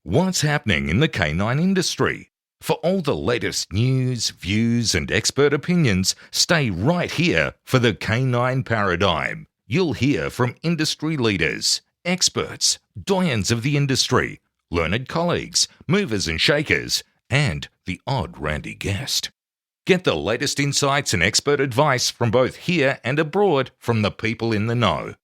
What's happening in the canine industry? For all the latest news, views, and expert opinions, stay right here for the Canine Paradigm. You'll hear from industry leaders, experts, doyens of the industry, learned colleagues, movers and shakers, and the odd randy guest. Get the latest insights and expert advice from both here and abroad from the people in the know.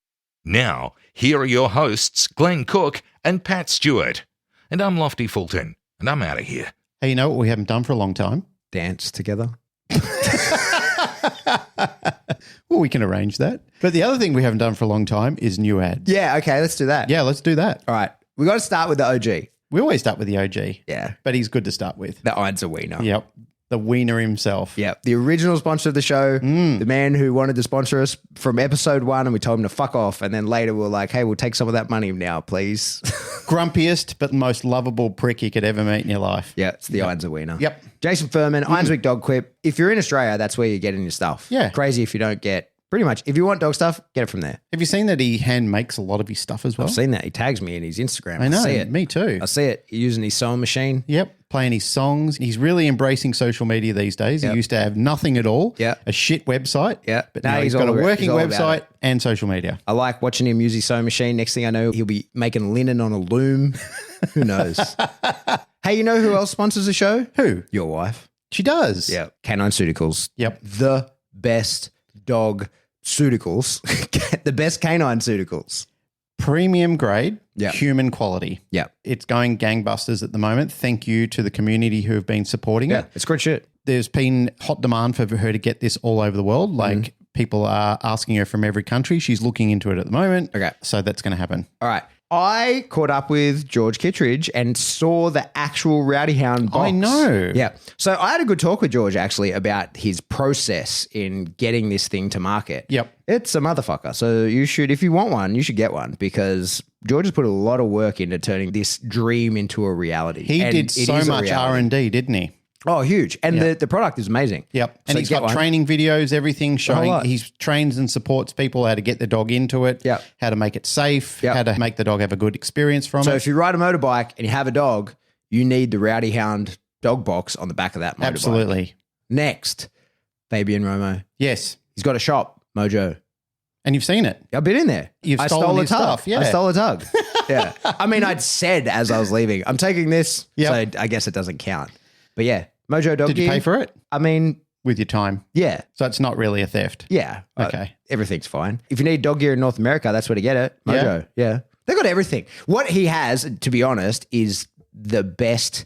Now, here are your hosts, Glenn Cook and Pat Stewart. And I'm Lofty Fulton, and I'm out of here. Hey, you know what we haven't done for a long time? Dance together. Well, we can arrange that. But the other thing we haven't done for a long time is new ads. Yeah, okay, let's do that. Yeah, let's do that. All right, we got to start with the OG. We always start with the OG. Yeah. But he's good to start with. The Einser Wiener. Yep. The wiener himself. Yeah, the original sponsor of the show, the man who wanted to sponsor us from episode 1, and we told him to fuck off. And then later we were like, hey, we'll take some of that money now, please. Grumpiest but most lovable prick you could ever meet in your life. Yeah, it's the Einser Wiener. Yep. Jason Furman, Ironswick Dog Quip. If you're in Australia, that's where you're getting your stuff. Yeah. Crazy if you don't get, pretty much, if you want dog stuff, get it from there. Have you seen that he hand makes a lot of his stuff as well? I've seen that. He tags me in his Instagram. I know. see it. Me too. I see it. Using his sewing machine. Yep. Playing his songs. He's really embracing social media these days. Yep. He used to have nothing at all. Yep. A shit website. Yeah. But now he's got a working website and social media. I like watching him use his sewing machine. Next thing I know, he'll be making linen on a loom. Who knows? Hey, you know who else sponsors the show? Who? Your wife. She does. Yeah. Canine Ceuticals. Yep. The best dog ceuticals. The best canine ceuticals. Premium grade, Yep. human quality. Yeah. It's going gangbusters at the moment. Thank you to the community who have been supporting Yeah. it. It's good shit. There's been hot demand for her to get this all over the world. Like people are asking her from every country. She's looking into it at the moment. Okay. So that's going to happen. All right. I caught up with George Kittredge and saw the actual Rowdy Hound box. I know. Yeah. So I had a good talk with George actually about his process in getting this thing to market. Yep. It's a motherfucker. So you should, if you want one, you should get one because George has put a lot of work into turning this dream into a reality. He And did it so is a much reality. R&D, didn't he? Oh, huge. And the product is amazing. Yep. And So he's get got one. training videos, everything showing lot. he trains and supports people how to get the dog into it, Yep. how to make it safe, Yep. how to make the dog have a good experience from So it. if you ride a motorbike and you have a dog, you need the Rowdy Hound dog box on the back of that motorbike. Absolutely. Next, Fabian Romo. Yes. He's got a shop, Mojo. And you've seen it. I've been in there. You've I stolen stole a his tug. stuff, yeah. I stole a tug. Yeah. I mean, I'd said as I was leaving, I'm taking this. Yep. So I guess it doesn't count. But yeah, Mojo Dog Did you Gear. pay for it? I mean, With your time. yeah. So it's not really a theft. Yeah. Okay. Everything's fine. If you need dog gear in North America, that's where to get it. Mojo. Yeah. They got everything. What he has, to be honest, is the best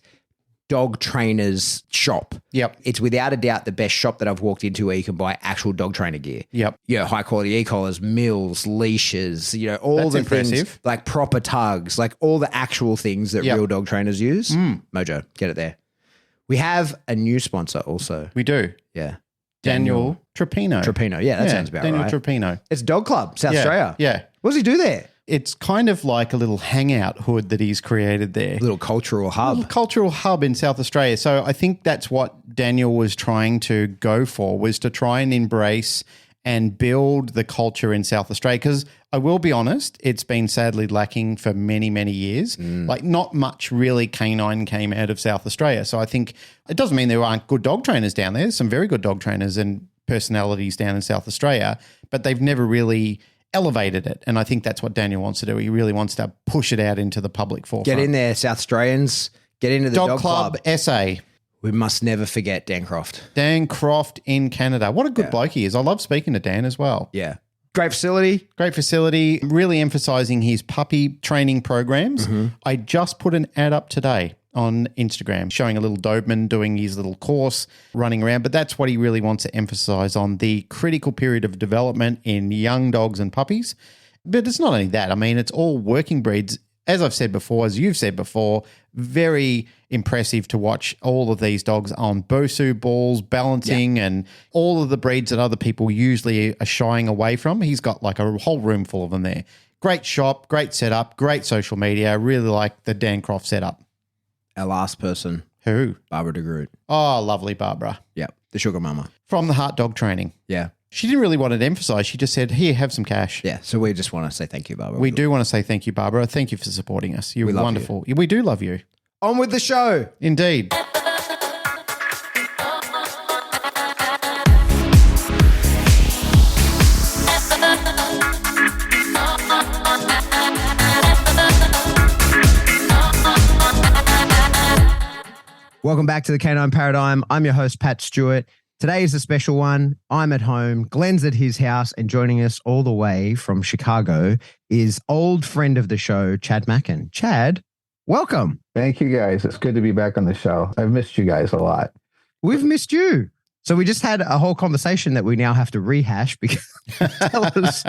dog trainers shop. Yep. It's without a doubt the best shop that I've walked into where you can buy actual dog trainer gear. Yep. Yeah, high quality e-collars, mills, leashes, all That's the impressive. things like proper tugs, like all the actual things that Yep. real dog trainers use. Mojo, get it there. We have a new sponsor also. We do. Yeah. Daniel Trapino. Trapino. Yeah, that sounds about Daniel right. Trapino. It's Dog Club, South Yeah. Australia. Yeah. What does he do there? It's kind of like a little hangout hood that he's created there. Little cultural hub. Little cultural hub in South Australia. So I think that's what Daniel was trying to go for, was to try and embrace and build the culture in South Australia. Because I will be honest, it's been sadly lacking for many, many years. Like not much really canine came out of South Australia. So I think it doesn't mean there aren't good dog trainers down there. There's some very good dog trainers and personalities down in South Australia, but they've never really elevated it. And I think that's what Daniel wants to do. He really wants to push it out into the public forefront. Get in there, South Australians. Get into the Dog Club SA. We must never forget Dan Croft. Dan Croft in Canada. What a good bloke he is. I love speaking to Dan as well. Yeah. Great facility. Great facility, really emphasizing his puppy training programs. I just put an ad up today on Instagram showing a little Doberman doing his little course, running around. But that's what he really wants to emphasize on, the critical period of development in young dogs and puppies. But it's not only that. I mean, it's all working breeds. As I've said before, as you've said before, very impressive to watch all of these dogs on Bosu balls, balancing, and all of the breeds that other people usually are shying away from. He's got like a whole room full of them there. Great shop, great setup, great social media. I really like the Dan Croft setup. Our last person, Who? Barbara de Groot. Oh, lovely Barbara. Yeah. The sugar mama. From the Heart Dog Training. Yeah. She didn't really want it emphasized. She just said, here, have some cash. Yeah. So we just want to say thank you, Barbara. We do want to say thank you, Barbara. Thank you for supporting us. You're We love wonderful. We do love you. On with the show. Indeed. Welcome back to the Canine Paradigm. I'm your host, Pat Stewart. Today is a special one. I'm at home. Glenn's at his house, and joining us all the way from Chicago is old friend of the show, Chad Mackin. Chad, welcome. Thank you, guys. It's good to be back on the show. I've missed you guys a lot. We've missed you. So we just had a whole conversation that we now have to rehash because tell us,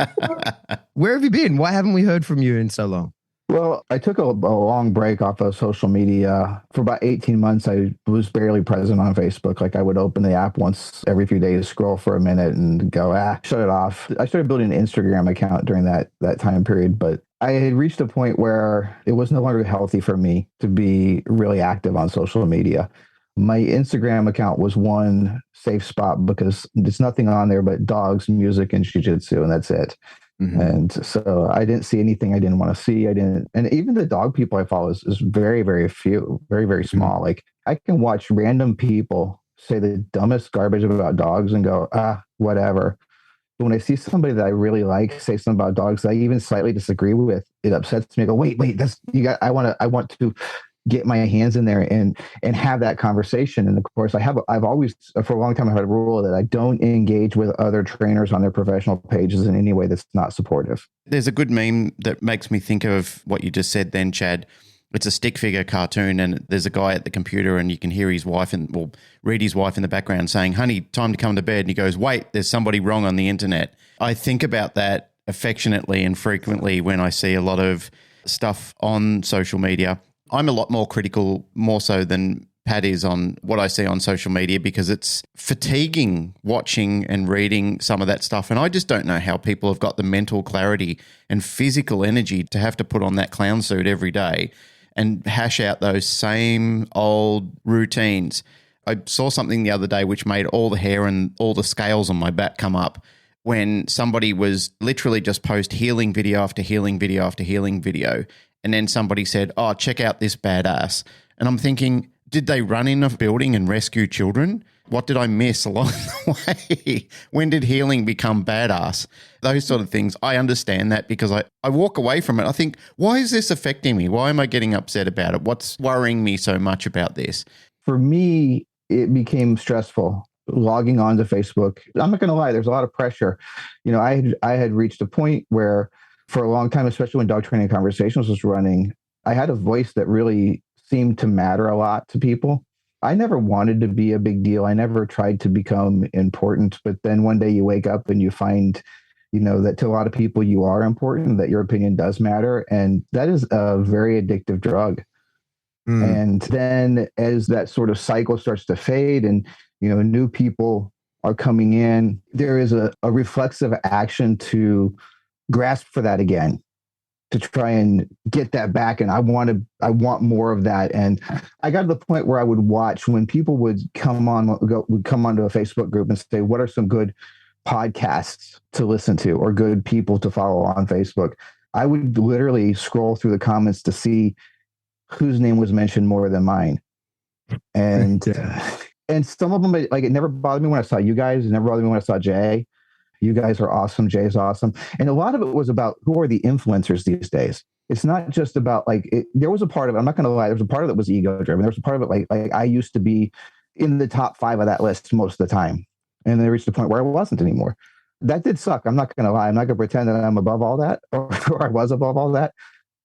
where have you been? Why haven't we heard from you in so long? Well, I took a long break off of social media. For about 18 months, I was barely present on Facebook. Like I would open the app once every few days, scroll for a minute and go, shut it off. I started building an Instagram account during that time period, but I had reached a point where it was no longer healthy for me to be really active on social media. My Instagram account was one safe spot because there's nothing on there but dogs, music, and jiu-jitsu, and that's it. Mm-hmm. And so I didn't see anything I didn't want to see. And even the dog people I follow is very, very few, very, very small. Mm-hmm. Like I can watch random people say the dumbest garbage about dogs and go, whatever. But when I see somebody that I really like say something about dogs that I even slightly disagree with, it upsets me. I go, wait, I want to get my hands in there and have that conversation. And of course, I've always, for a long time, I've had a rule that I don't engage with other trainers on their professional pages in any way that's not supportive. There's a good meme that makes me think of what you just said then, Chad. It's a stick figure cartoon, and there's a guy at the computer, and you can hear his wife read his wife in the background saying, honey, time to come to bed. And he goes, wait, there's somebody wrong on the internet. I think about that affectionately and frequently when I see a lot of stuff on social media. I'm a lot more critical, more so than Pat is, on what I see on social media because it's fatiguing watching and reading some of that stuff. And I just don't know how people have got the mental clarity and physical energy to have to put on that clown suit every day and hash out those same old routines. I saw something the other day which made all the hair and all the scales on my back come up when somebody was literally just post healing video after healing video after healing video. And then somebody said, check out this badass. And I'm thinking, did they run in a building and rescue children? What did I miss along the way? When did healing become badass? Those sort of things. I understand that because I walk away from it. I think, why is this affecting me? Why am I getting upset about it? What's worrying me so much about this? For me, it became stressful logging on to Facebook. I'm not going to lie. There's a lot of pressure. I had reached a point where for a long time, especially when Dog Training Conversations was running, I had a voice that really seemed to matter a lot to people. I never wanted to be a big deal. I never tried to become important. But then one day you wake up and you find, that to a lot of people you are important, that your opinion does matter. And that is a very addictive drug. And then as that sort of cycle starts to fade and, new people are coming in, there is a reflexive action to grasp for that again, to try and get that back. And I want more of that. And I got to the point where I would watch when people would come onto a Facebook group and say, what are some good podcasts to listen to or good people to follow on Facebook? I would literally scroll through the comments to see whose name was mentioned more than mine. And, and some of them, like, it never bothered me when I saw you guys. It never bothered me when I saw Jay. You guys are awesome. Jay's awesome. And a lot of it was about who are the influencers these days. It's not just about there was a part of it. I'm not going to lie. There was a part of it that was ego driven. There was a part of it like I used to be in the top 5 of that list most of the time. And then I reached a point where I wasn't anymore. That did suck. I'm not going to lie. I'm not going to pretend that I'm above all that or I was above all that.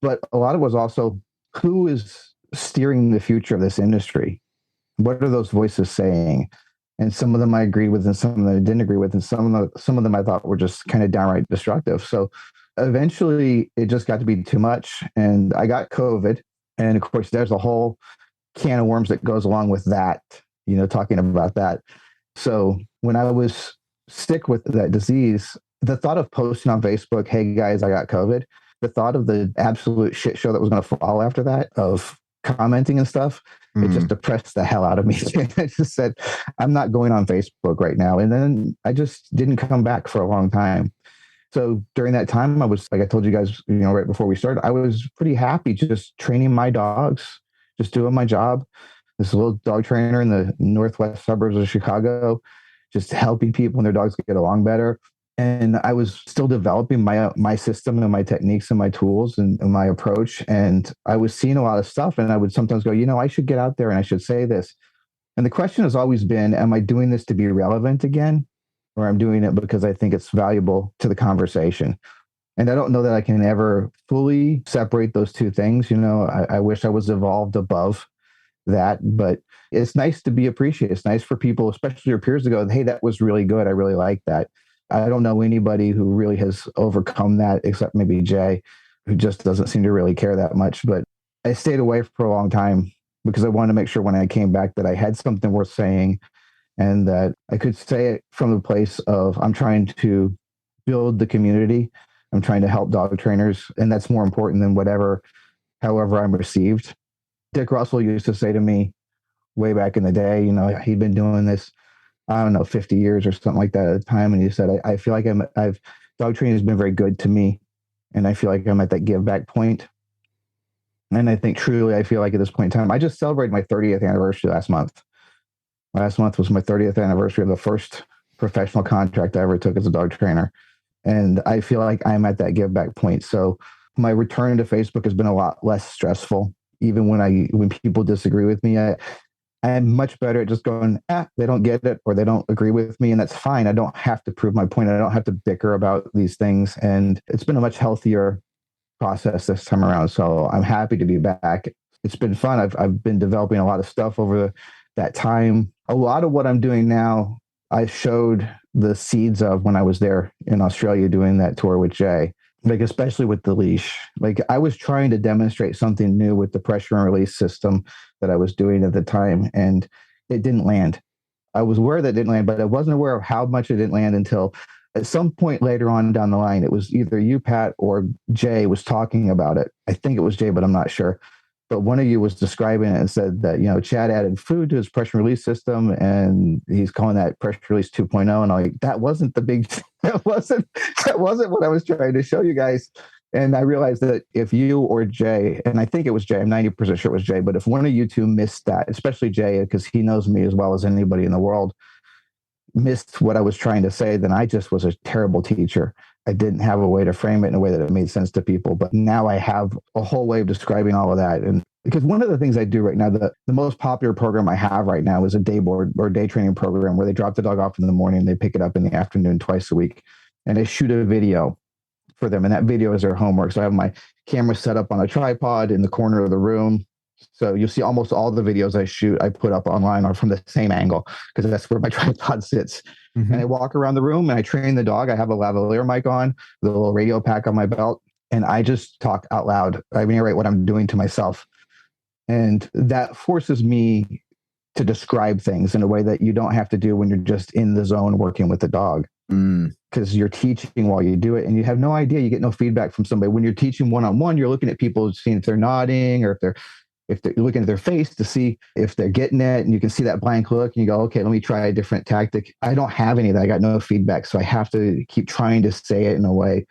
But a lot of it was also who is steering the future of this industry? What are those voices saying? And some of them I agreed with and some of them I didn't agree with. And some of them I thought were just kind of downright destructive. So eventually it just got to be too much. And I got COVID. And of course, there's a whole can of worms that goes along with that, talking about that. So when I was sick with that disease, the thought of posting on Facebook, hey guys, I got COVID, the thought of the absolute shit show that was going to follow after that, of commenting and stuff, it just depressed the hell out of me. I just said, I'm not going on Facebook right now. And then I just didn't come back for a long time. So during that time, I was, like I told you guys, right before we started, I was pretty happy just training my dogs, just doing my job. This little dog trainer in the northwest suburbs of Chicago, just helping people and their dogs get along better. And I was still developing my system and my techniques and my tools and my approach. And I was seeing a lot of stuff. And I would sometimes go, I should get out there and I should say this. And the question has always been, am I doing this to be relevant again? Or I'm doing it because I think it's valuable to the conversation? And I don't know that I can ever fully separate those two things. I wish I was evolved above that, but it's nice to be appreciated. It's nice for people, especially your peers, to go, hey, that was really good. I really like that. I don't know anybody who really has overcome that except maybe Jay, who just doesn't seem to really care that much. But I stayed away for a long time because I wanted to make sure when I came back that I had something worth saying and that I could say it from the place of, I'm trying to build the community. I'm trying to help dog trainers. And that's more important than however I'm received. Dick Russell used to say to me way back in the day, he'd been doing this, I don't know, 50 years or something like that at the time. And he said, I feel like dog training has been very good to me. And I feel like I'm at that give back point. And I think truly, I feel like at this point in time, I just celebrated my 30th anniversary last month. Last month was my 30th anniversary of the first professional contract I ever took as a dog trainer. And I feel like I'm at that give back point. So my return to Facebook has been a lot less stressful. Even when people disagree with me, I'm much better at just going, they don't get it or they don't agree with me. And that's fine. I don't have to prove my point. I don't have to bicker about these things. And it's been a much healthier process this time around. So I'm happy to be back. It's been fun. I've been developing a lot of stuff over that time. A lot of what I'm doing now, I showed the seeds of when I was there in Australia doing that tour with Jay. Like, especially with the leash, like I was trying to demonstrate something new with the pressure and release system that I was doing at the time, and it didn't land. I was aware that it didn't land, but I wasn't aware of how much it didn't land until at some point later on down the line. It was either you, Pat, or Jay was talking about it. I think it was Jay, but I'm not sure. But one of you was describing it and said that, Chad added food to his pressure release system and he's calling that pressure release 2.0. And I'm like, that wasn't that wasn't what I was trying to show you guys. And I realized that if you or Jay, and I think it was Jay, I'm 90% sure it was Jay, but if one of you two missed that, especially Jay, because he knows me as well as anybody in the world, missed what I was trying to say, then I just was a terrible teacher. I didn't have a way to frame it in a way that it made sense to people. But now I have a whole way of describing all of that. And because one of the things I do right now, the most popular program I have right now is a day board or day training program where they drop the dog off in the morning, they pick it up in the afternoon twice a week, and I shoot a video for them. And that video is their homework. So I have my camera set up on a tripod in the corner of the room. So you'll see almost all the videos I shoot, I put up online are from the same angle because that's where my tripod sits. Mm-hmm. And I walk around the room and I train the dog. I have a lavalier mic on, the little radio pack on my belt, and I just talk out loud. I narrate what I'm doing to myself. And that forces me to describe things in a way that you don't have to do when you're just in the zone working with the dog. Because you're teaching while you do it and you have no idea. You get no feedback from somebody. When you're teaching one-on-one, you're looking at people, seeing if they're nodding or if they're looking at their face to see if they're getting it, and you can see that blank look and you go, okay, let me try a different tactic. I don't have any of that. I got no feedback. So I have to keep trying to say it in a way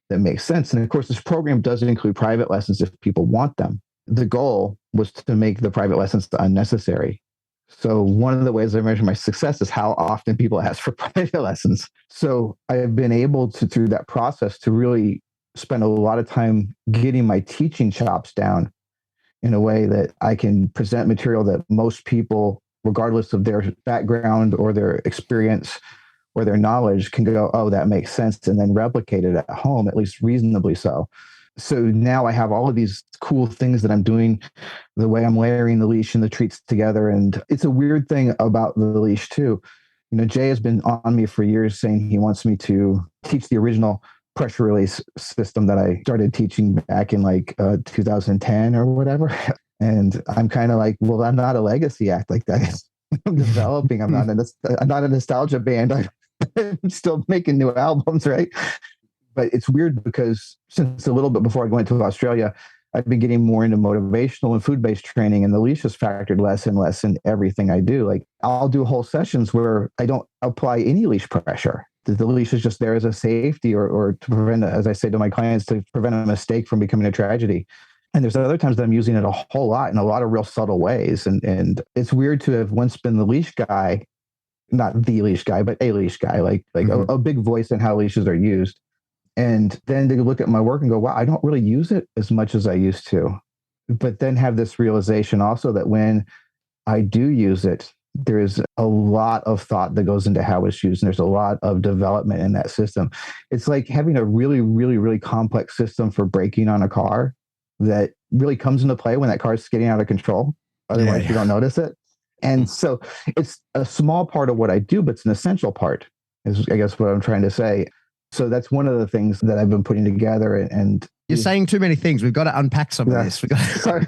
that makes sense. And of course, this program doesn't include private lessons if people want them. The goal was to make the private lessons unnecessary. So one of the ways I measure my success is how often people ask for private lessons. So I have been able to, through that process, to really spend a lot of time getting my teaching chops down in a way that I can present material that most people, regardless of their background or their experience or their knowledge, can go, oh, that makes sense, and then replicate it at home, at least reasonably so. So now I have all of these cool things that I'm doing, the way I'm layering the leash and the treats together. And it's a weird thing about the leash too. Jay has been on me for years saying he wants me to teach the original pressure release system that I started teaching back in 2010 or whatever. And I'm kind of like, well, I'm not a legacy act like that. I'm developing. I'm not a nostalgia band. I'm still making new albums, right? But it's weird because since a little bit before I went to Australia, I've been getting more into motivational and food-based training, and the leash has factored less and less in everything I do. Like I'll do whole sessions where I don't apply any leash pressure. The leash is just there as a safety or to prevent, as I say to my clients, to prevent a mistake from becoming a tragedy. And there's other times that I'm using it a whole lot in a lot of real subtle ways. And it's weird to have once been the leash guy, not the leash guy, but a leash guy, like a big voice in how leashes are used. And then to look at my work and go, wow, I don't really use it as much as I used to. But then have this realization also that when I do use it, there's a lot of thought that goes into how it's used. And there's a lot of development in that system. It's like having a really, really, really complex system for braking on a car that really comes into play when that car is getting out of control. Otherwise, you don't notice it. And so it's a small part of what I do, but it's an essential part, is I guess what I'm trying to say. So that's one of the things that I've been putting together. And you're saying too many things. We've got to unpack some of this. Sorry.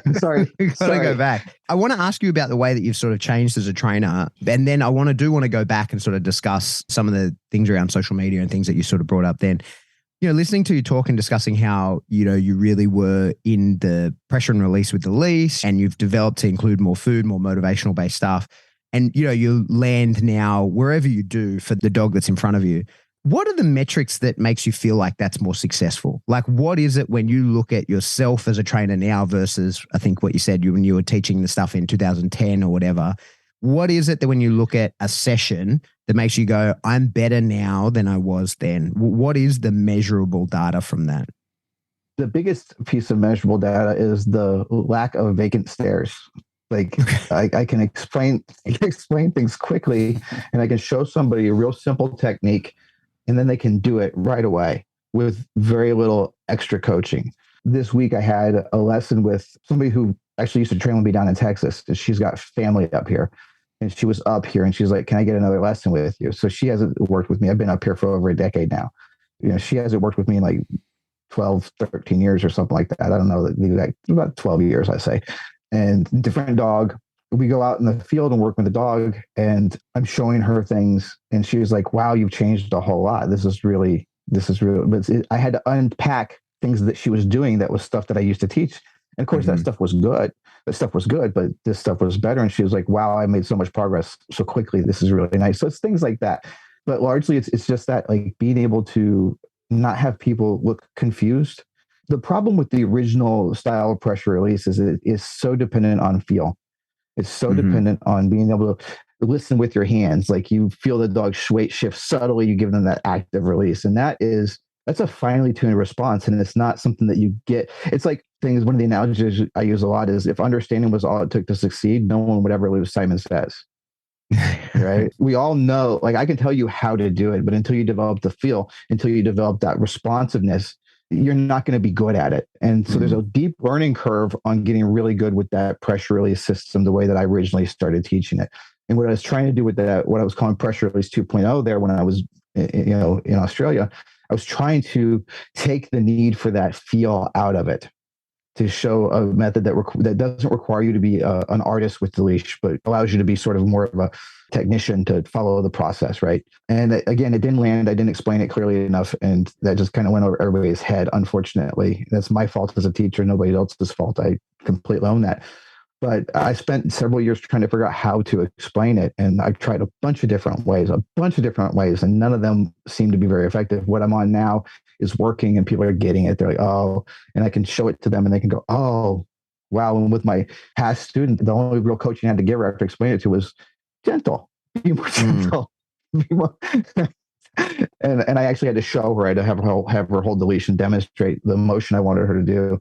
We've got to go back. I want to ask you about the way that you've sort of changed as a trainer. And then I want to go back and sort of discuss some of the things around social media and things that you sort of brought up then. You know, listening to you talk and discussing how, you know, you really were in the pressure and release with the leash, and you've developed to include more food, more motivational based stuff. And, you know, you land now wherever you do for the dog that's in front of you. What are the metrics that makes you feel like that's more successful? Like, what is it when you look at yourself as a trainer now versus, I think what you said when you were teaching the stuff in 2010 or whatever, what is it that when you look at a session that makes you go, I'm better now than I was then? What is the measurable data from that? The biggest piece of measurable data is the lack of vacant stares. Like I can explain things quickly, and I can show somebody a real simple technique, and then they can do it right away with very little extra coaching. This week I had a lesson with somebody who actually used to train with me down in Texas. She's got family up here. And she was up here and she's like, can I get another lesson with you? So she hasn't worked with me. I've been up here for over a decade now. You know, she hasn't worked with me in like 12, 13 years or something like that. I don't know, like about 12 years, I say. And different dog. We go out in the field and work with the dog, and I'm showing her things. And she was like, wow, you've changed a whole lot. This is really, but I had to unpack things that she was doing that was stuff that I used to teach. And of course, that stuff was good. That stuff was good, but this stuff was better. And she was like, wow, I made so much progress so quickly. This is really nice. So it's things like that. But largely, it's just that, like, being able to not have people look confused. The problem with the original style of pressure release is it is so dependent on feel. It's so dependent on being able to listen with your hands. Like, you feel the dog's weight shift subtly, you give them that active release. And that's a finely tuned response. And it's not something that you get. It's like things, one of the analogies I use a lot is, if understanding was all it took to succeed, no one would ever lose Simon Says. Right? We all know, like, I can tell you how to do it, but until you develop the feel, until you develop that responsiveness, you're not going to be good at it. And so there's a deep learning curve on getting really good with that pressure release system, the way that I originally started teaching it. And what I was trying to do with that, what I was calling pressure release 2.0 there when I was, in Australia, I was trying to take the need for that feel out of it, to show a method that doesn't require you to be an artist with the leash, but allows you to be sort of more of a technician to follow the process, right? And again, it didn't land. I didn't explain it clearly enough, and that just kind of went over everybody's head, unfortunately. That's my fault as a teacher, nobody else's fault. I completely own that. But I spent several years trying to figure out how to explain it. And I tried a bunch of different ways, and none of them seem to be very effective. What I'm on now is working, and people are getting it. They're like, oh, and I can show it to them and they can go, oh, wow. And with my past student, the only real coaching I had to give her after explaining it to was gentle, be more gentle. Be more and I actually had to show her, I had to have her hold the leash and demonstrate the motion I wanted her to do.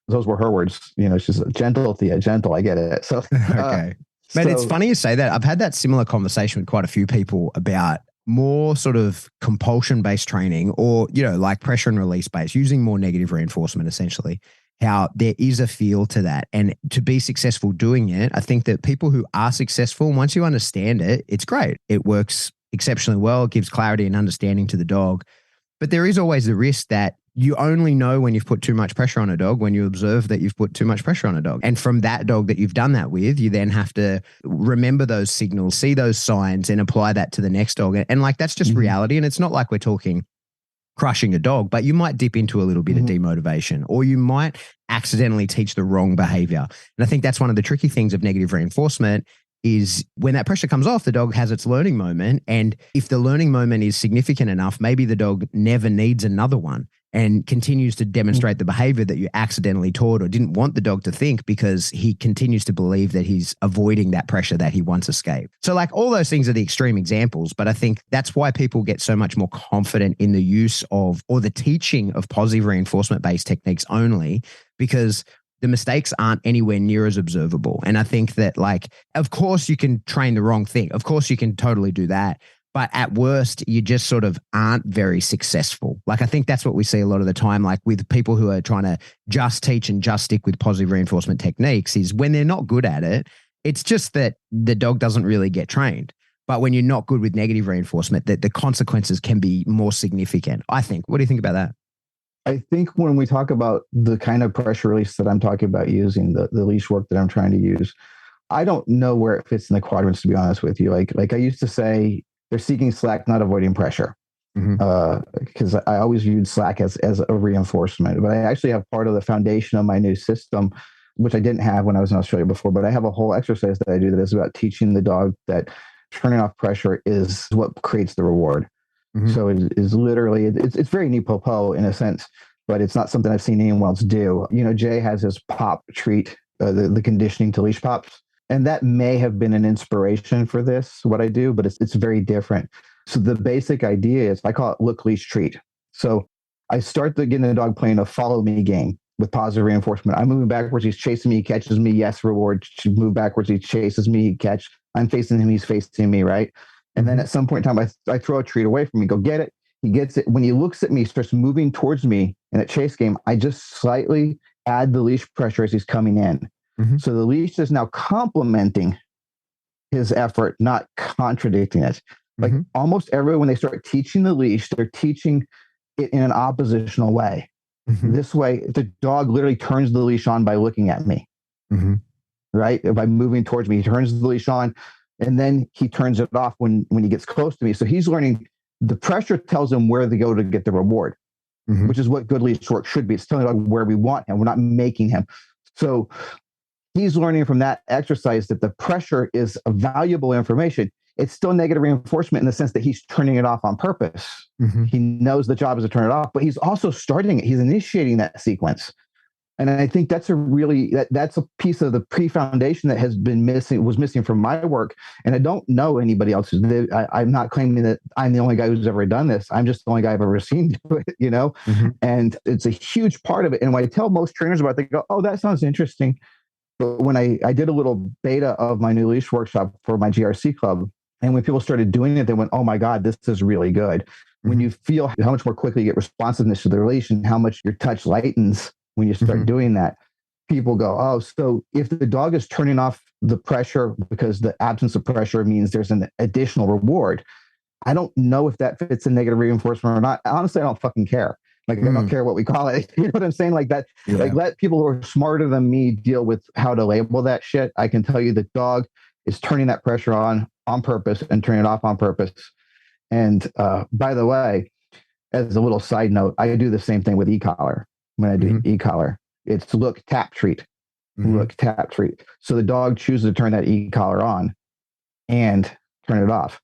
Those were her words. She's gentle, Thea, gentle. I get it. So, okay. Man, it's funny you say that. I've had that similar conversation with quite a few people about more sort of compulsion-based training, or, like pressure and release-based, using more negative reinforcement, essentially, how there is a feel to that. And to be successful doing it, I think that people who are successful, once you understand it, it's great. It works exceptionally well. It gives clarity and understanding to the dog. But there is always the risk that you only know when you've put too much pressure on a dog, when you observe that you've put too much pressure on a dog. And from that dog that you've done that with, you then have to remember those signals, see those signs, and apply that to the next dog. And like, that's just reality. And it's not like we're talking crushing a dog, but you might dip into a little bit of demotivation, or you might accidentally teach the wrong behavior. And I think that's one of the tricky things of negative reinforcement is when that pressure comes off, the dog has its learning moment. And if the learning moment is significant enough, maybe the dog never needs another one and continues to demonstrate the behavior that you accidentally taught or didn't want the dog to think, because he continues to believe that he's avoiding that pressure that he once escaped. So like all those things are the extreme examples, but I think that's why people get so much more confident in the use of or the teaching of positive reinforcement-based techniques only, because the mistakes aren't anywhere near as observable. And I think that, like, of course you can train the wrong thing. Of course you can totally do that. But at worst, you just sort of aren't very successful. Like, I think that's what we see a lot of the time, like with people who are trying to just teach and just stick with positive reinforcement techniques, is when they're not good at it, it's just that the dog doesn't really get trained. But when you're not good with negative reinforcement, that the consequences can be more significant, I think. What do you think about that? I think when we talk about the kind of pressure release that I'm talking about using, the leash work that I'm trying to use, I don't know where it fits in the quadrants, to be honest with you. Like I used to say, they're seeking slack, not avoiding pressure. Because I always viewed slack as a reinforcement. But I actually have part of the foundation of my new system, which I didn't have when I was in Australia before, but I have a whole exercise that I do that is about teaching the dog that turning off pressure is what creates the reward. So it is literally, it's very neat-po-po in a sense, but it's not something I've seen anyone else do. You know, Jay has his pop treat, the conditioning to leash pops, and that may have been an inspiration for this, what I do, but it's very different. So the basic idea is, I call it look, leash, treat. So I start getting the dog playing a follow me game with positive reinforcement. I'm moving backwards, he's chasing me, he catches me, yes, reward. Move backwards, he chases me, he catch. I'm facing him, he's facing me, right? And then at some point in time, I throw a treat away from me, go get it. He gets it. When he looks at me, he starts moving towards me in a chase game. I just slightly add the leash pressure as he's coming in. So the leash is now complementing his effort, not contradicting it. Like almost everyone, when they start teaching the leash, they're teaching it in an oppositional way. This way, the dog literally turns the leash on by looking at me, right? By moving towards me, he turns the leash on. And then he turns it off when he gets close to me. So he's learning, the pressure tells him where to go to get the reward, which is what good leash work should be. It's telling the dog where we want him. We're not making him. So he's learning from that exercise that the pressure is a valuable information. It's still negative reinforcement in the sense that he's turning it off on purpose. He knows the job is to turn it off, but he's also starting it. He's initiating that sequence. And I think that's that's a piece of the pre-foundation that was missing from my work. And I don't know anybody else. I'm not claiming that I'm the only guy who's ever done this. I'm just the only guy I've ever seen do it, you know? And it's a huge part of it. And when I tell most trainers about it, they go, oh, that sounds interesting. But when I did a little beta of my new leash workshop for my GRC club, and when people started doing it, they went, oh my God, this is really good. When you feel how much more quickly you get responsiveness to the release and how much your touch lightens when you start doing that, people go, oh, so if the dog is turning off the pressure because the absence of pressure means there's an additional reward. I don't know if that fits in negative reinforcement or not. Honestly, I don't fucking care. Like, I don't care what we call it. You know what I'm saying? Like that, like let people who are smarter than me deal with how to label that shit. I can tell you the dog is turning that pressure on purpose and turning it off on purpose. And by the way, as a little side note, I do the same thing with e-collar. When I do e-collar, it's look, tap, treat, look, tap, treat. So the dog chooses to turn that e-collar on and turn it off.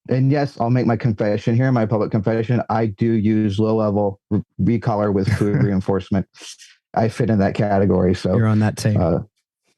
And yes, I'll make my confession here, my public confession. I do use low-level e-collar with food reinforcement. I fit in that category. So you're on that team.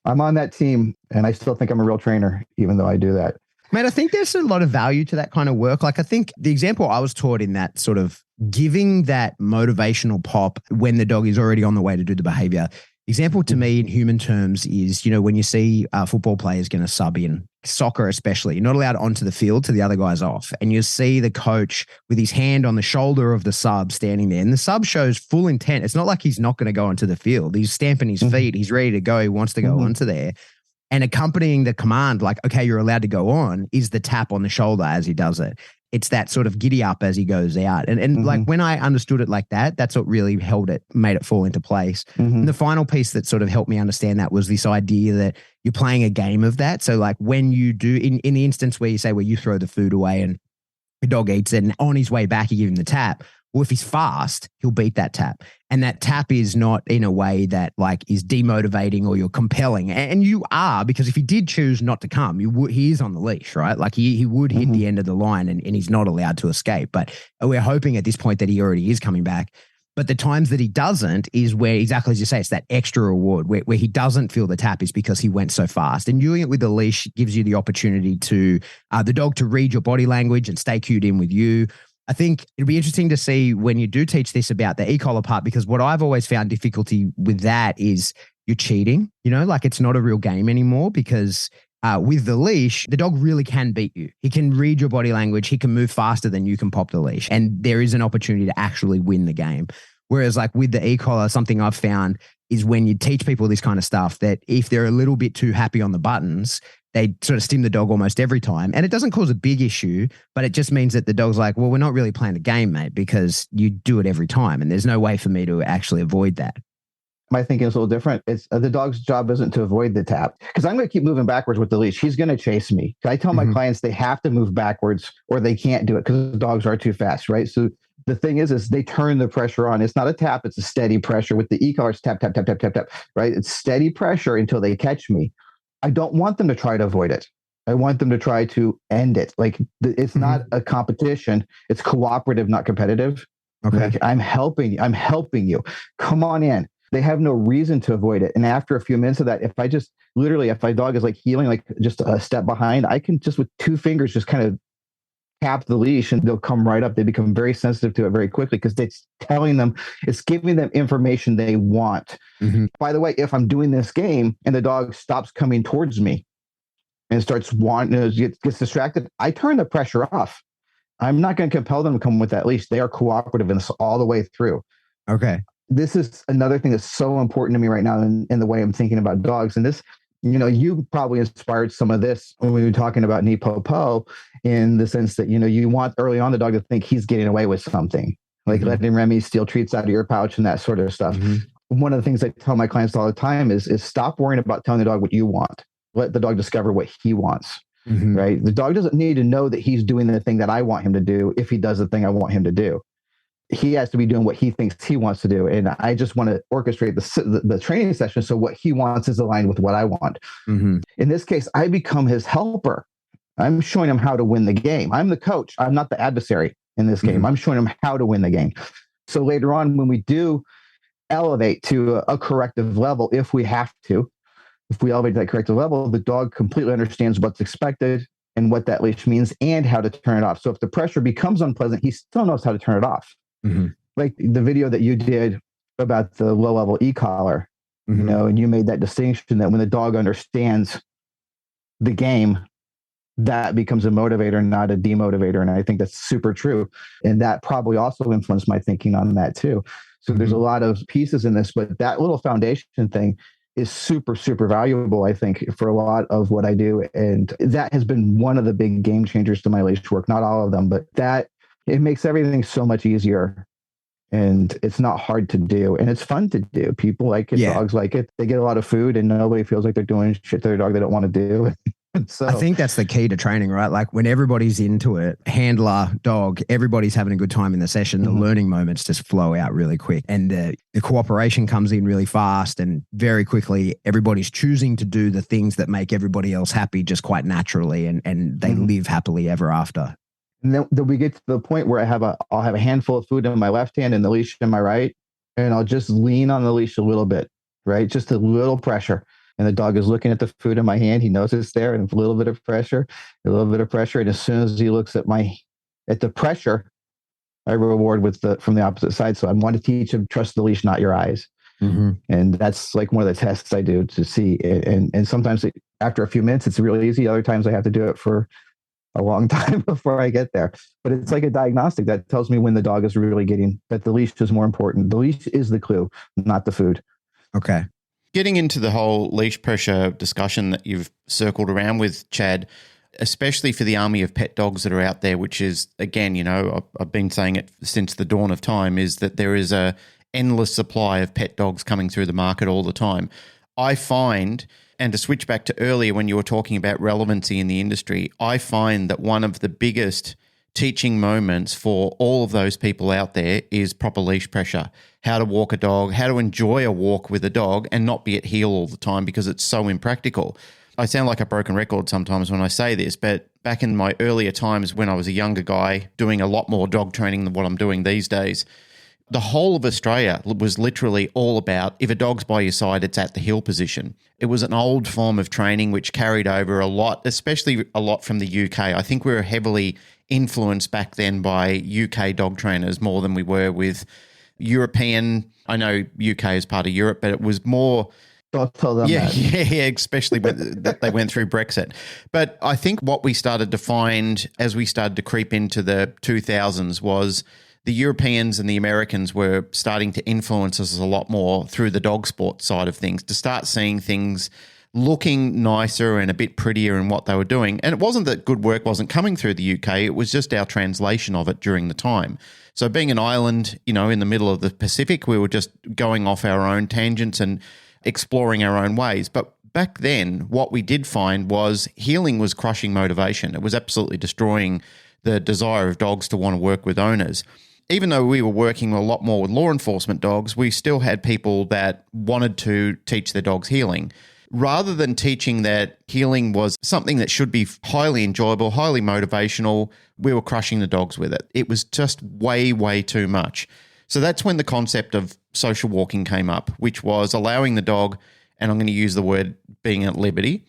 I'm on that team, and I still think I'm a real trainer, even though I do that. Mate, I think there's a lot of value to that kind of work. Like, I think the example I was taught in that sort of giving that motivational pop when the dog is already on the way to do the behavior. Example to me in human terms is, you know, when you see football players going to sub in, soccer especially, you're not allowed onto the field till the other guy's off. And you see the coach with his hand on the shoulder of the sub standing there. And the sub shows full intent. It's not like he's not going to go onto the field. He's stamping his feet. He's ready to go. He wants to go onto there. And accompanying the command, like, okay, you're allowed to go on, is the tap on the shoulder as he does it. It's that sort of giddy up as he goes out. And like when I understood it like that, that's what really made it fall into place. And the final piece that sort of helped me understand that was this idea that you're playing a game of that. So like when you do, in the instance where you say, where you throw the food away and the dog eats it and on his way back, you give him the tap. Well, if he's fast, he'll beat that tap. And that tap is not in a way that like is demotivating or you're compelling. And you are, because if he did choose not to come, he is on the leash, right? Like he would hit the end of the line and he's not allowed to escape. But we're hoping at this point that he already is coming back. But the times that he doesn't is where, exactly as you say, it's that extra reward where he doesn't feel the tap is because he went so fast. And doing it with the leash gives you the opportunity to the dog to read your body language and stay cued in with you. I think it'll be interesting to see when you do teach this about the e-collar part, because what I've always found difficulty with that is you're cheating, like it's not a real game anymore, because with the leash, the dog really can beat you. He can read your body language. He can move faster than you can pop the leash. And there is an opportunity to actually win the game. Whereas like with the e-collar, something I've found is when you teach people this kind of stuff, that if they're a little bit too happy on the buttons, they sort of stim the dog almost every time. And it doesn't cause a big issue, but it just means that the dog's like, well, we're not really playing the game, mate, because you do it every time. And there's no way for me to actually avoid that. My thinking is a little different. It's the dog's job isn't to avoid the tap, because I'm going to keep moving backwards with the leash. He's going to chase me. I tell my clients they have to move backwards or they can't do it because the dogs are too fast, right? So the thing is they turn the pressure on. It's not a tap. It's a steady pressure. With the e-collar, it's tap, tap, tap, tap, tap, tap, right? It's steady pressure until they catch me. I don't want them to try to avoid it. I want them to try to end it. Like it's not a competition. It's cooperative, not competitive. Okay. Like, I'm helping you. Come on in. They have no reason to avoid it. And after a few minutes of that, if my dog is like healing, like just a step behind, I can just with two fingers just kind of tap the leash and they'll come right up. They become very sensitive to it very quickly because it's giving them information they want. By the way, if I'm doing this game and the dog stops coming towards me and starts gets distracted, I turn the pressure off. I'm not going to compel them to come with that leash. They are cooperative in this all the way through. Okay. This is another thing that's so important to me right now in the way I'm thinking about dogs. And this, you probably inspired some of this when we were talking about Nipopo, in the sense that, you want early on the dog to think he's getting away with something, like letting Remy steal treats out of your pouch and that sort of stuff. One of the things I tell my clients all the time is stop worrying about telling the dog what you want. Let the dog discover what he wants, right? The dog doesn't need to know that he's doing the thing that I want him to do if he does the thing I want him to do. He has to be doing what he thinks he wants to do. And I just want to orchestrate the training session so what he wants is aligned with what I want. In this case, I become his helper. I'm showing him how to win the game. I'm the coach. I'm not the adversary in this game. I'm showing him how to win the game. So later on, when we do elevate to a corrective level, if we elevate to that corrective level, the dog completely understands what's expected and what that leash means and how to turn it off. So if the pressure becomes unpleasant, he still knows how to turn it off. Like the video that you did about the low level e-collar, and you made that distinction that when the dog understands the game, that becomes a motivator, not a demotivator. And I think that's super true. And that probably also influenced my thinking on that too. So there's a lot of pieces in this, but that little foundation thing is super, super valuable, I think, for a lot of what I do. And that has been one of the big game changers to my leash work. Not all of them, but it makes everything so much easier. And it's not hard to do. And it's fun to do. People like it. Yeah. Dogs like it. They get a lot of food and nobody feels like they're doing shit to their dog they don't want to do. So I think that's the key to training, right? Like when everybody's into it, handler, dog, everybody's having a good time in the session. The learning moments just flow out really quick. And the cooperation comes in really fast and very quickly. Everybody's choosing to do the things that make everybody else happy just quite naturally. And they live happily ever after. And then we get to the point where I'll have a handful of food in my left hand and the leash in my right. And I'll just lean on the leash a little bit, right? Just a little pressure. And the dog is looking at the food in my hand. He knows it's there, and a little bit of pressure. And as soon as he looks at the pressure, I reward from the opposite side. So I want to teach him, trust the leash, not your eyes. And that's like one of the tests I do to see. And sometimes after a few minutes, it's really easy. Other times I have to do it for a long time before I get there. But it's like a diagnostic that tells me when the dog is really getting that the leash is more important. The leash is the clue, not the food. Okay. Getting into the whole leash pressure discussion that you've circled around with, Chad, especially for the army of pet dogs that are out there, which is, again, I've been saying it since the dawn of time, is that there is a endless supply of pet dogs coming through the market all the time. I find, and to switch back to earlier when you were talking about relevancy in the industry, I find that one of the biggest teaching moments for all of those people out there is proper leash pressure. How to walk a dog, how to enjoy a walk with a dog and not be at heel all the time because it's so impractical. I sound like a broken record sometimes when I say this, but back in my earlier times when I was a younger guy doing a lot more dog training than what I'm doing these days, the whole of Australia was literally all about if a dog's by your side, it's at the heel position. It was an old form of training which carried over a lot, especially a lot from the UK. I think we were heavily influenced back then by UK dog trainers more than we were with European. I know UK is part of Europe, but it was more... Don't tell them that. Yeah, especially when they went through Brexit. But I think what we started to find as we started to creep into the 2000s was the Europeans and the Americans were starting to influence us a lot more through the dog sport side of things, to start seeing things looking nicer and a bit prettier in what they were doing. And it wasn't that good work wasn't coming through the UK, it was just our translation of it during the time. So being an island, in the middle of the Pacific, we were just going off our own tangents and exploring our own ways. But back then, what we did find was healing was crushing motivation. It was absolutely destroying the desire of dogs to want to work with owners. Even though we were working a lot more with law enforcement dogs, we still had people that wanted to teach their dogs healing. Rather than teaching that healing was something that should be highly enjoyable, highly motivational, we were crushing the dogs with it. It was just way, way too much. So that's when the concept of social walking came up, which was allowing the dog, and I'm going to use the word being at liberty,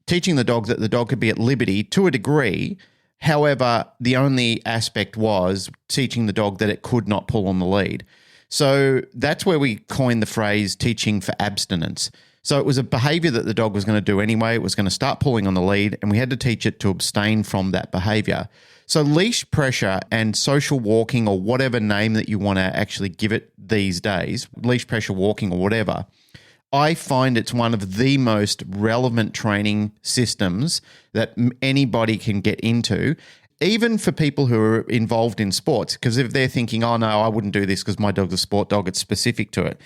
teaching the dog that the dog could be at liberty to a degree. However, the only aspect was teaching the dog that it could not pull on the lead. So that's where we coined the phrase teaching for abstinence. So it was a behavior that the dog was going to do anyway. It was going to start pulling on the lead, and we had to teach it to abstain from that behavior. So leash pressure and social walking, or whatever name that you want to actually give it these days, leash pressure walking or whatever, I find it's one of the most relevant training systems that anybody can get into, even for people who are involved in sports. Because if they're thinking, oh, no, I wouldn't do this because my dog's a sport dog, it's specific to it.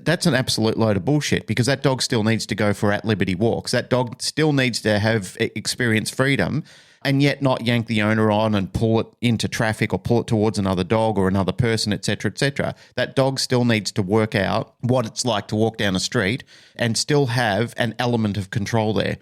That's an absolute load of bullshit, because that dog still needs to go for at-liberty walks. That dog still needs to have experience freedom and yet not yank the owner on and pull it into traffic or pull it towards another dog or another person, et cetera, et cetera. That dog still needs to work out what it's like to walk down a street and still have an element of control there.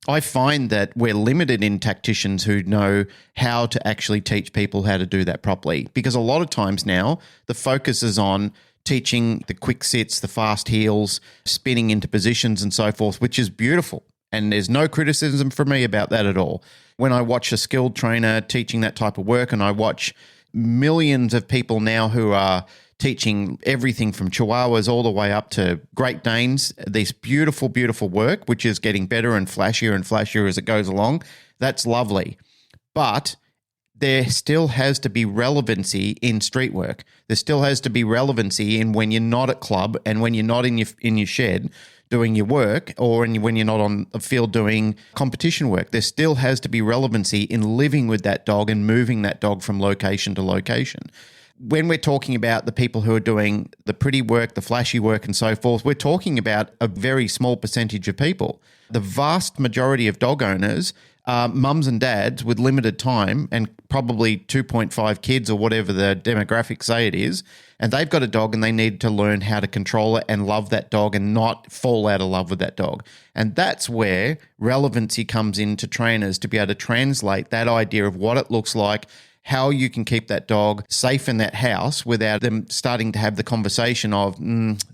I find that we're limited in tacticians who know how to actually teach people how to do that properly, because a lot of times now the focus is on teaching the quick sits, the fast heels, spinning into positions and so forth, which is beautiful. And there's no criticism from me about that at all. When I watch a skilled trainer teaching that type of work, and I watch millions of people now who are teaching everything from Chihuahuas all the way up to Great Danes, this beautiful, beautiful work, which is getting better and flashier as it goes along, that's lovely. But there still has to be relevancy in street work. There still has to be relevancy in when you're not at club and when you're not in your shed doing your work, or when you're not on the field doing competition work. There still has to be relevancy in living with that dog and moving that dog from location to location. When we're talking about the people who are doing the pretty work, the flashy work and so forth, we're talking about a very small percentage of people. The vast majority of dog owners are mums and dads with limited time and probably 2.5 kids or whatever the demographics say it is, and they've got a dog and they need to learn how to control it and love that dog and not fall out of love with that dog. And that's where relevancy comes into trainers, to be able to translate that idea of what it looks like, how you can keep that dog safe in that house without them starting to have the conversation of,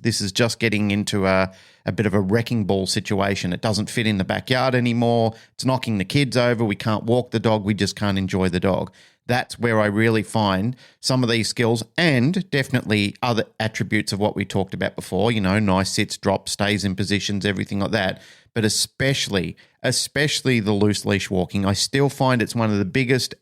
this is just getting into a bit of a wrecking ball situation. It doesn't fit in the backyard anymore. It's knocking the kids over. We can't walk the dog. We just can't enjoy the dog. That's where I really find some of these skills, and definitely other attributes of what we talked about before, nice sits, drops, stays in positions, everything like that. But especially the loose leash walking, I still find it's one of the biggest.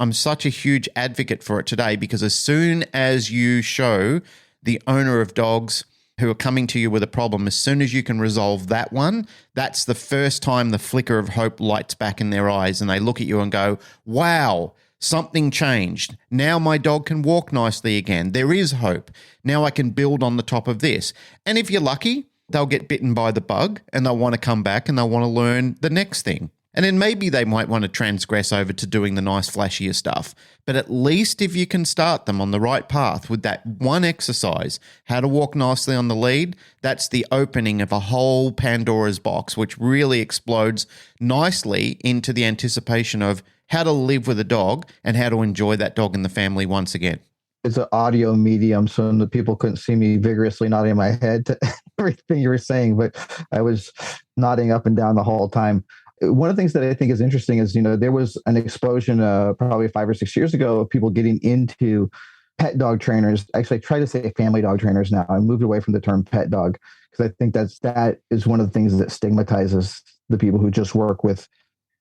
I'm such a huge advocate for it today, because as soon as you show the owner of dogs who are coming to you with a problem, as soon as you can resolve that one, that's the first time the flicker of hope lights back in their eyes and they look at you and go, wow, something changed. Now my dog can walk nicely again. There is hope. Now I can build on the top of this. And if you're lucky, they'll get bitten by the bug and they'll want to come back and they'll want to learn the next thing. And then maybe they might want to transgress over to doing the nice flashier stuff. But at least if you can start them on the right path with that one exercise, how to walk nicely on the lead, that's the opening of a whole Pandora's box, which really explodes nicely into the anticipation of how to live with a dog and how to enjoy that dog in the family once again. It's an audio medium, so the people couldn't see me vigorously nodding my head to everything you were saying, but I was nodding up and down the whole time. One of the things that I think is interesting is, there was an explosion probably 5 or 6 years ago of people getting into pet dog trainers. Actually, I try to say family dog trainers now. I moved away from the term pet dog because I think that is one of the things that stigmatizes the people who just work with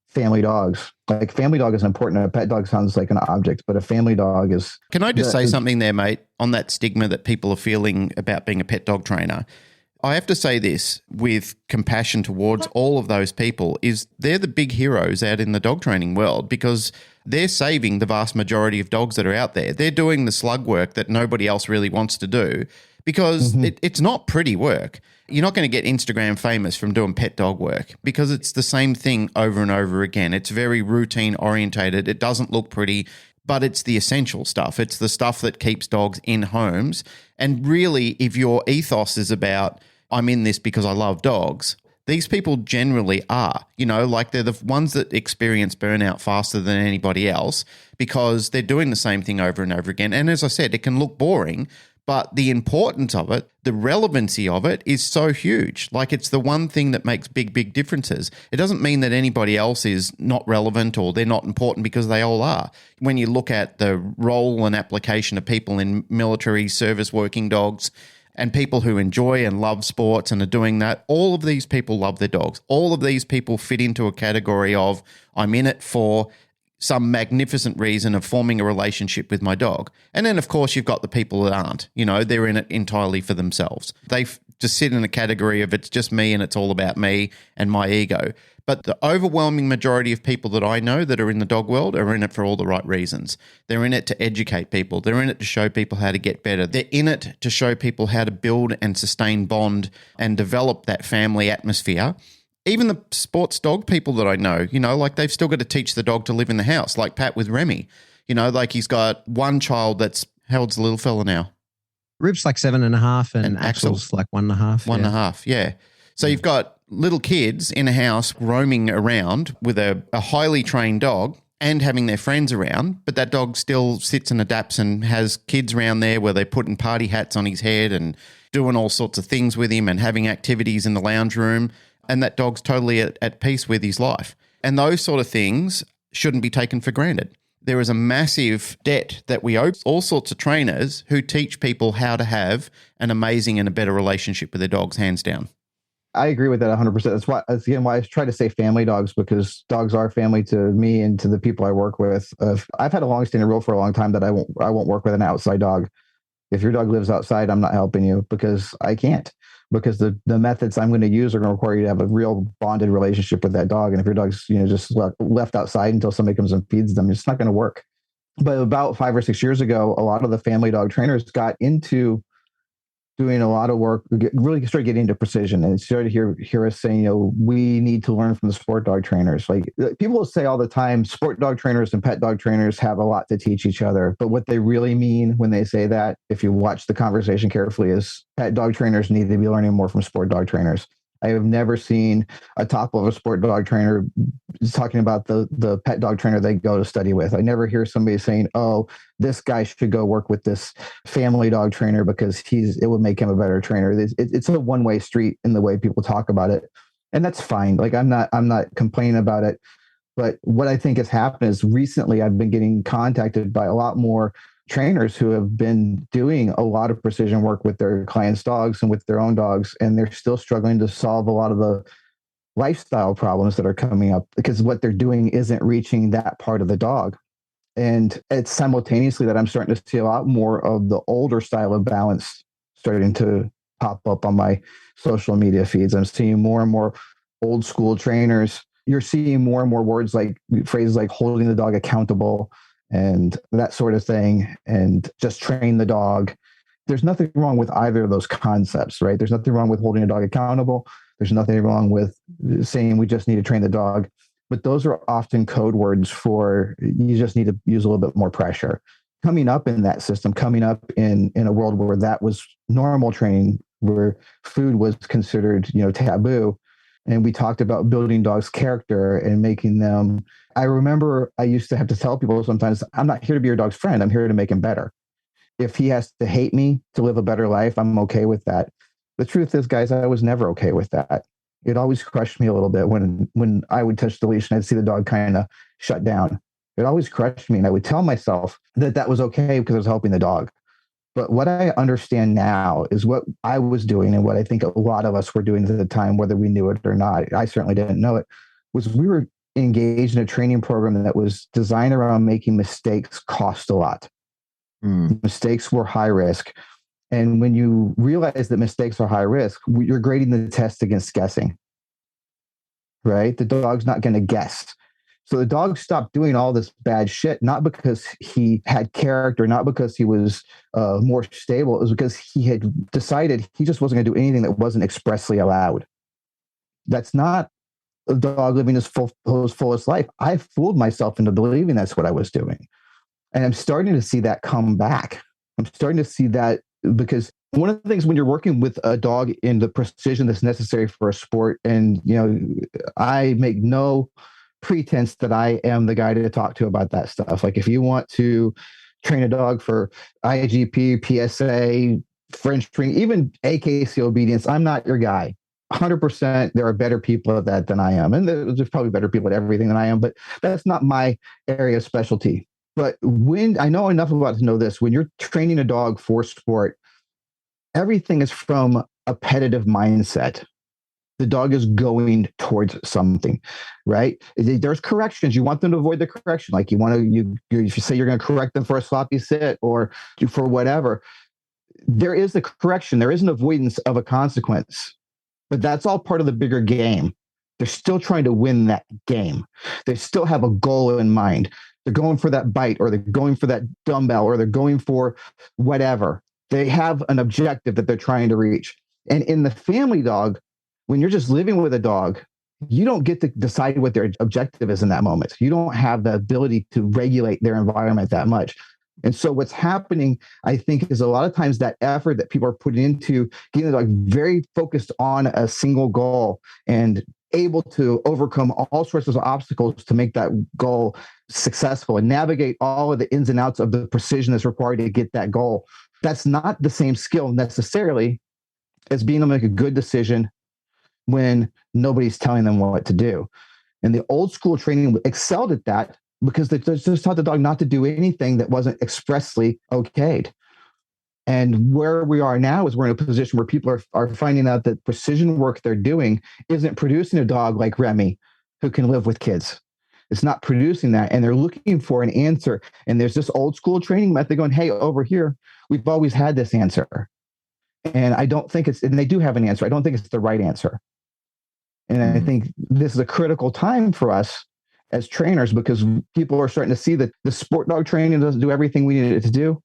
family dogs. Like family dog is important. A pet dog sounds like an object, but a family dog is... Can I just say something there, mate, on that stigma that people are feeling about being a pet dog trainer? I have to say this with compassion towards all of those people is they're the big heroes out in the dog training world because they're saving the vast majority of dogs that are out there. They're doing the slug work that nobody else really wants to do because it's not pretty work. You're not going to get Instagram famous from doing pet dog work because it's the same thing over and over again. It's very routine orientated. It doesn't look pretty, but it's the essential stuff. It's the stuff that keeps dogs in homes. And really, if your ethos is about, I'm in this because I love dogs, these people generally are, like they're the ones that experience burnout faster than anybody else because they're doing the same thing over and over again. And as I said, it can look boring, but the importance of it, the relevancy of it is so huge. Like it's the one thing that makes big, big differences. It doesn't mean that anybody else is not relevant or they're not important because they all are. When you look at the role and application of people in military service working dogs and people who enjoy and love sports and are doing that, all of these people love their dogs. All of these people fit into a category of I'm in it for some magnificent reason of forming a relationship with my dog. And then, of course, you've got the people that aren't. They're in it entirely for themselves. They just sit in a category of it's just me and it's all about me and my ego. But the overwhelming majority of people that I know that are in the dog world are in it for all the right reasons. They're in it to educate people. They're in it to show people how to get better. They're in it to show people how to build and sustain bond and develop that family atmosphere. Even the sports dog people that I know, like they've still got to teach the dog to live in the house, like Pat with Remy. Like he's got one child that's, how old's the little fella now? Rip's like 7.5 and Axel's like 1.5. 1.5, yeah. So you've got little kids in a house roaming around with a highly trained dog and having their friends around, but that dog still sits and adapts and has kids around there where they're putting party hats on his head and doing all sorts of things with him and having activities in the lounge room. And that dog's totally at peace with his life. And those sort of things shouldn't be taken for granted. There is a massive debt that we owe all sorts of trainers who teach people how to have an amazing and a better relationship with their dogs, hands down. I agree with that 100%. That's why I try to say family dogs, because dogs are family to me and to the people I work with. I've had a long-standing rule for a long time that I won't work with an outside dog. If your dog lives outside, I'm not helping you because I can't. Because the methods I'm going to use are going to require you to have a real bonded relationship with that dog. And if your dog's just left outside until somebody comes and feeds them, it's not going to work. But about 5 or 6 years ago, a lot of the family dog trainers got into doing a lot of work, really started getting into precision, and started to hear us saying, we need to learn from the sport dog trainers. Like people will say all the time, sport dog trainers and pet dog trainers have a lot to teach each other. But what they really mean when they say that, if you watch the conversation carefully, is pet dog trainers need to be learning more from sport dog trainers. I have never seen a top level sport dog trainer talking about the pet dog trainer they go to study with. I never hear somebody saying, oh, this guy should go work with this family dog trainer because it will make him a better trainer. It's a one-way street in the way people talk about it. And that's fine. Like I'm not complaining about it. But what I think has happened is recently I've been getting contacted by a lot more trainers who have been doing a lot of precision work with their clients' dogs and with their own dogs, and they're still struggling to solve a lot of the lifestyle problems that are coming up because what they're doing isn't reaching that part of the dog. And it's simultaneously that I'm starting to see a lot more of the older style of balance starting to pop up on my social media feeds. I'm seeing more and more old school trainers. You're seeing more and more phrases like holding the dog accountable and that sort of thing, and just train the dog. There's nothing wrong with either of those concepts, right? There's nothing wrong with holding a dog accountable. There's nothing wrong with saying we just need to train the dog. but those are often code words for you just need to use a little bit more pressure. Coming up in that system, coming up in a world where that was normal training, where food was considered, taboo. And we talked about building dogs' character and making them. I remember I used to have to tell people sometimes, I'm not here to be your dog's friend. I'm here to make him better. If he has to hate me to live a better life, I'm okay with that. The truth is, guys, I was never okay with that. It always crushed me a little bit when I would touch the leash and I'd see the dog kind of shut down. It always crushed me. And I would tell myself that was okay because I was helping the dog. But what I understand now is what I was doing and what I think a lot of us were doing at the time, whether we knew it or not. I certainly didn't know it, was we were engaged in a training program that was designed around making mistakes cost a lot. Mistakes were high risk. And when you realize that mistakes are high risk, you're grading the test against guessing, right? The dog's not going to guess. So the dog stopped doing all this bad shit, not because he had character, not because he was more stable. It was because he had decided he just wasn't going to do anything that wasn't expressly allowed. That's not a dog living his fullest life. I fooled myself into believing that's what I was doing. And I'm starting to see that come back. I'm starting to see that because one of the things when you're working with a dog in the precision that's necessary for a sport, and, I make no pretense that I am the guy to talk to about that stuff. Like if you want to train a dog for IGP, PSA, French training, even AKC obedience, I'm not your guy. 100%. There are better people at that than I am. And there's probably better people at everything than I am, but that's not my area of specialty. But when I know enough about to know this, when you're training a dog for sport, everything is from a competitive mindset. The dog is going towards something, right? There's corrections. You want them to avoid the correction. Like if you say you're going to correct them for a sloppy sit or for whatever, there is a correction. There is an avoidance of a consequence, but that's all part of the bigger game. They're still trying to win that game. They still have a goal in mind. They're going for that bite, or they're going for that dumbbell, or they're going for whatever. They have an objective that they're trying to reach. And in the family dog, when you're just living with a dog, you don't get to decide what their objective is in that moment. You don't have the ability to regulate their environment that much. And so what's happening, I think, is a lot of times that effort that people are putting into getting the dog very focused on a single goal and able to overcome all sorts of obstacles to make that goal successful and navigate all of the ins and outs of the precision that's required to get that goal. That's not the same skill necessarily as being able to make a good decision when nobody's telling them what to do. And the old school training excelled at that because they just taught the dog not to do anything that wasn't expressly okayed. And where we are now is we're in a position where people are finding out that precision work they're doing isn't producing a dog like Remy who can live with kids. It's not producing that. And they're looking for an answer. And there's this old school training method going, hey, over here, we've always had this answer. And I don't think and they do have an answer. I don't think it's the right answer. And I think this is a critical time for us as trainers because people are starting to see that the sport dog training doesn't do everything we need it to do.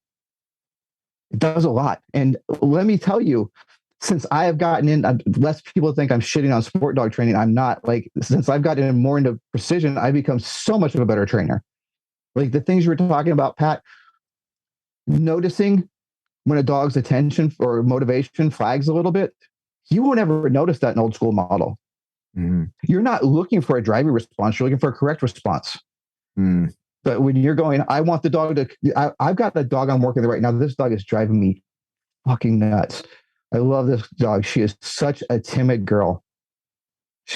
It does a lot. And let me tell you, since I have gotten in, less people think I'm shitting on sport dog training. I'm not. Like, since I've gotten more into precision, I've become so much of a better trainer. Like the things you were talking about, Pat, noticing when a dog's attention or motivation flags a little bit, you won't ever notice that in old school model. You're not looking for a driving response. You're looking for a correct response. But when you're going, I want the dog to, I've got the dog I'm working with right now. This dog is driving me fucking nuts. I love this dog. She is such a timid girl.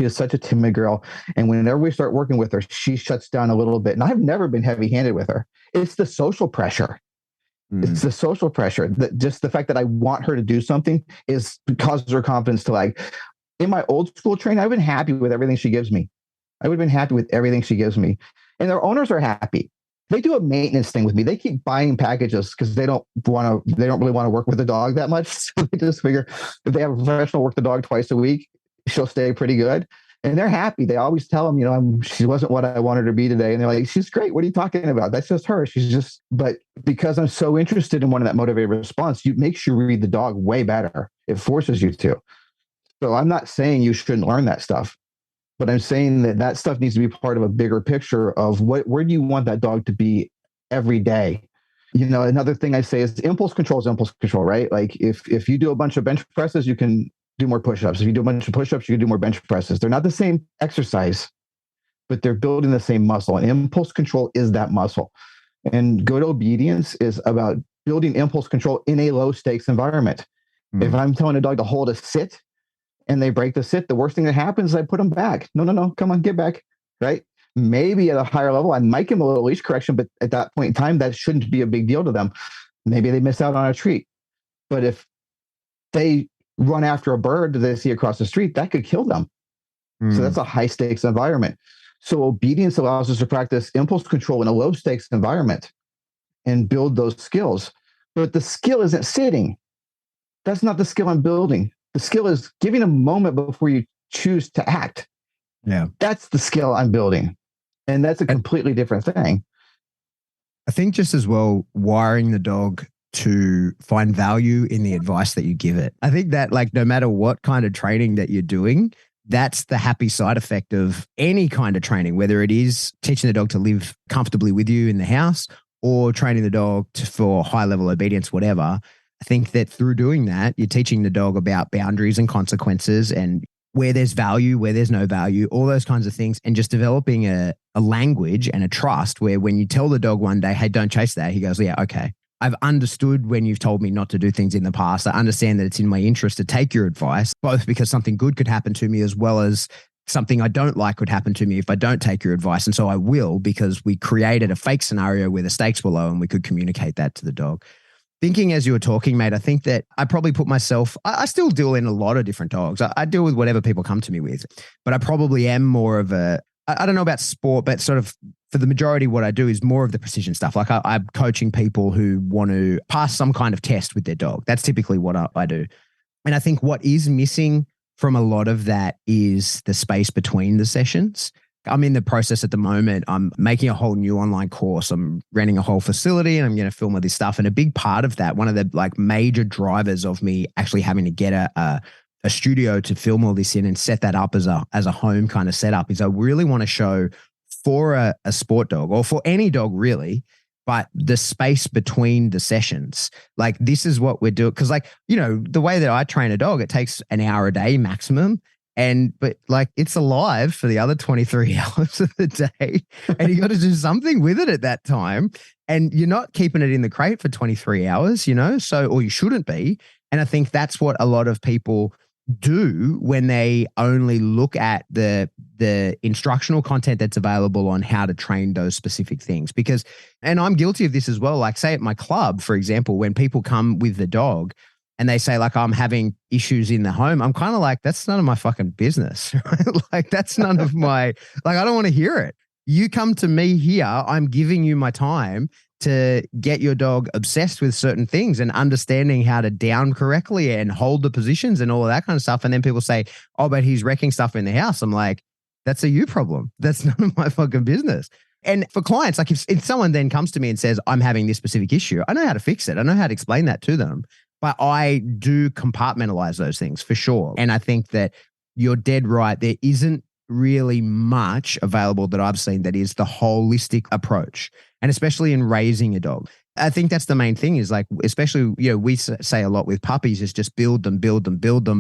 And whenever we start working with her, she shuts down a little bit. And I've never been heavy handed with her. It's the social pressure. It's the social pressure that just the fact that I want her to do something causes her confidence to lag. In my old school training, I've been happy with everything she gives me. And their owners are happy. They do a maintenance thing with me. They keep buying packages because they don't really want to work with the dog that much. So they just figure if they have a professional work the dog twice a week, she'll stay pretty good. And they're happy. They always tell them, she wasn't what I wanted her to be today. And they're like, she's great. What are you talking about? That's just her. But because I'm so interested in wanting that motivated response, it makes you read the dog way better. It forces you to. So I'm not saying you shouldn't learn that stuff. But I'm saying that that stuff needs to be part of a bigger picture of where do you want that dog to be every day? Another thing I say is impulse control is impulse control, right? Like if you do a bunch of bench presses, you can do more push-ups. If you do a bunch of push-ups, you can do more bench presses. They're not the same exercise, but they're building the same muscle. And impulse control is that muscle. And good obedience is about building impulse control in a low stakes environment. If I'm telling a dog to hold a sit and they break the sit, the worst thing that happens is I put them back. No, come on, get back, right? Maybe at a higher level, I might give them a little leash correction, but at that point in time, that shouldn't be a big deal to them. Maybe they miss out on a treat. But if they run after a bird that they see across the street, that could kill them. So that's a high stakes environment. So obedience allows us to practice impulse control in a low stakes environment and build those skills. But the skill isn't sitting. That's not the skill I'm building. The skill is giving a moment before you choose to act. Yeah. That's the skill I'm building. And that's a completely different thing. I think just as well, wiring the dog to find value in the advice that you give it. I think that like no matter what kind of training that you're doing, that's the happy side effect of any kind of training, whether it is teaching the dog to live comfortably with you in the house or training the dog for high level obedience, whatever. I think that through doing that, you're teaching the dog about boundaries and consequences and where there's value, where there's no value, all those kinds of things, and just developing a language and a trust where when you tell the dog one day, hey, don't chase that, he goes, yeah, okay. I've understood when you've told me not to do things in the past. I understand that it's in my interest to take your advice, both because something good could happen to me as well as something I don't like could happen to me if I don't take your advice. And so I will, because we created a fake scenario where the stakes were low and we could communicate that to the dog. Thinking as you were talking, mate, I think that I probably put myself, I still deal in a lot of different dogs. I deal with whatever people come to me with, but I probably am more of I don't know about sport, but sort of for the majority, what I do is more of the precision stuff. Like I'm coaching people who want to pass some kind of test with their dog. That's typically what I do. And I think what is missing from a lot of that is the space between the sessions. I'm in the process at the moment. I'm making a whole new online course. I'm renting a whole facility and I'm going to film all this stuff. And a big part of that, one of the like major drivers of me actually having to get a studio to film all this in and set that up as a home kind of setup is I really want to show for a sport dog or for any dog really, but the space between the sessions. Like this is what we're doing. Cause like, the way that I train a dog, it takes an hour a day maximum. But like it's alive for the other 23 hours of the day and you got to do something with it at that time. And you're not keeping it in the crate for 23 hours, or you shouldn't be. And I think that's what a lot of people do when they only look at the instructional content that's available on how to train those specific things. And I'm guilty of this as well. Like say at my club, for example, when people come with the dog, and they say like, I'm having issues in the home. I'm kind of like, that's none of my fucking business. Right? Like that's none of my, like, I don't want to hear it. You come to me here. I'm giving you my time to get your dog obsessed with certain things and understanding how to down correctly and hold the positions and all of that kind of stuff. And then people say, oh, but he's wrecking stuff in the house. I'm like, that's a you problem. That's none of my fucking business. And for clients, like if someone then comes to me and says, I'm having this specific issue, I know how to fix it. I know how to explain that to them. But I do compartmentalize those things for sure. And I think that you're dead right. There isn't really much available that I've seen that is the holistic approach. And especially in raising a dog. I think that's the main thing is like, especially, we say a lot with puppies is just build them,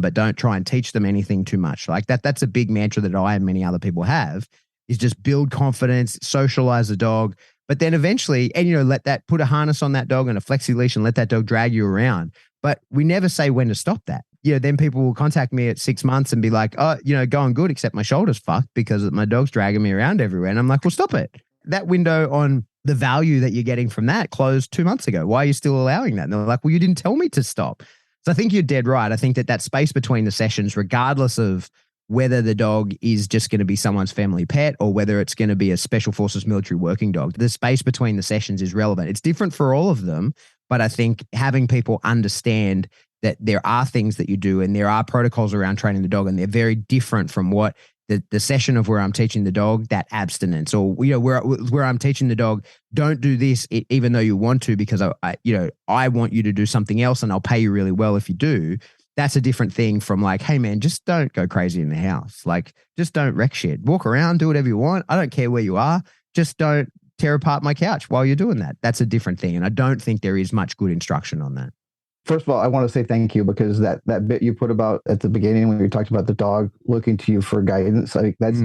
but don't try and teach them anything too much. Like that's a big mantra that I and many other people have is just build confidence, socialize the dog. But then eventually, and let that put a harness on that dog and a flexi leash and let that dog drag you around. But we never say when to stop that. Then people will contact me at 6 months and be like, oh, going good, except my shoulder's fucked because my dog's dragging me around everywhere. And I'm like, well, stop it. That window on the value that you're getting from that closed 2 months ago. Why are you still allowing that? And they're like, well, you didn't tell me to stop. So I think you're dead right. I think that space between the sessions, regardless of whether the dog is just going to be someone's family pet or whether it's going to be a special forces military working dog, the space between the sessions is relevant. It's different for all of them, but I think having people understand that there are things that you do and there are protocols around training the dog and they're very different from what the session of where I'm teaching the dog, that abstinence or, where I'm teaching the dog, don't do this even though you want to because I want you to do something else and I'll pay you really well if you do. That's a different thing from like, hey man, just don't go crazy in the house. Like, just don't wreck shit. Walk around, do whatever you want. I don't care where you are. Just don't tear apart my couch while you're doing that. That's a different thing. And I don't think there is much good instruction on that. First of all, I want to say thank you, because that bit you put about at the beginning when you talked about the dog looking to you for guidance, like that's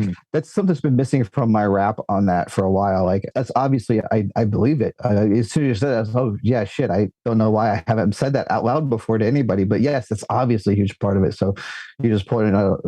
something that's been missing from my rap on that for a while. Like, that's obviously, I believe it. As soon as you said that, I was, oh yeah, shit. I don't know why I haven't said that out loud before to anybody, but yes, that's obviously a huge part of it. So you just pointed out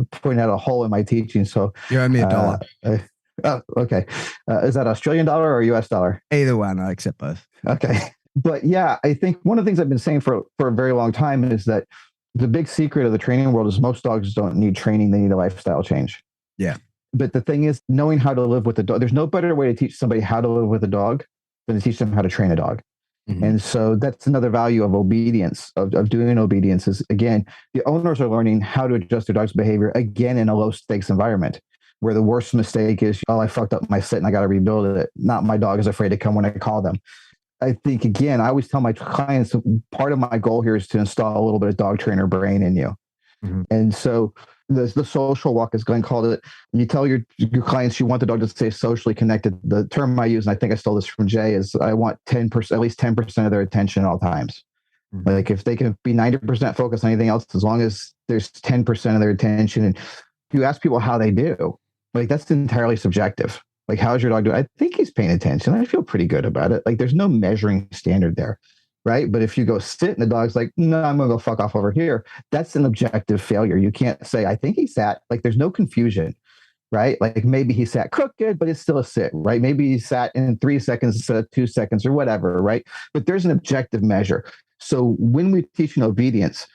a hole in my teaching. So You owe me $1. Oh, okay. Is that Australian dollar or US dollar? Either one, I accept both. Okay. But yeah, I think one of the things I've been saying for a very long time is that the big secret of the training world is most dogs don't need training. They need a lifestyle change. Yeah. But the thing is, knowing how to live with a dog, there's no better way to teach somebody how to live with a dog than to teach them how to train a dog. Mm-hmm. And so that's another value of obedience, of doing obedience is, again, the owners are learning how to adjust their dog's behavior, again, in a low stakes environment where the worst mistake is, oh, I fucked up my sit and I got to rebuild it. Not my dog is afraid to come when I call them. I think, again, I always tell my clients, part of my goal here is to install a little bit of dog trainer brain in you. Mm-hmm. And so the social walk, as Glenn called it, you tell your clients you want the dog to stay socially connected. The term I use, and I think I stole this from Jay, is I want 10%, at least 10% of their attention at all times. Mm-hmm. Like if they can be 90% focused on anything else, as long as there's 10% of their attention. And if you ask people how they do, like that's entirely subjective. Like, how's your dog doing? I think he's paying attention. I feel pretty good about it. Like, there's no measuring standard there, right? But if you go sit and the dog's like, no, I'm going to go fuck off over here, that's an objective failure. You can't say, I think he sat. Like, there's no confusion, right? Like, maybe he sat crooked, but it's still a sit, right? Maybe he sat in 3 seconds instead of 2 seconds or whatever, right? But there's an objective measure. So when we're teaching obedience,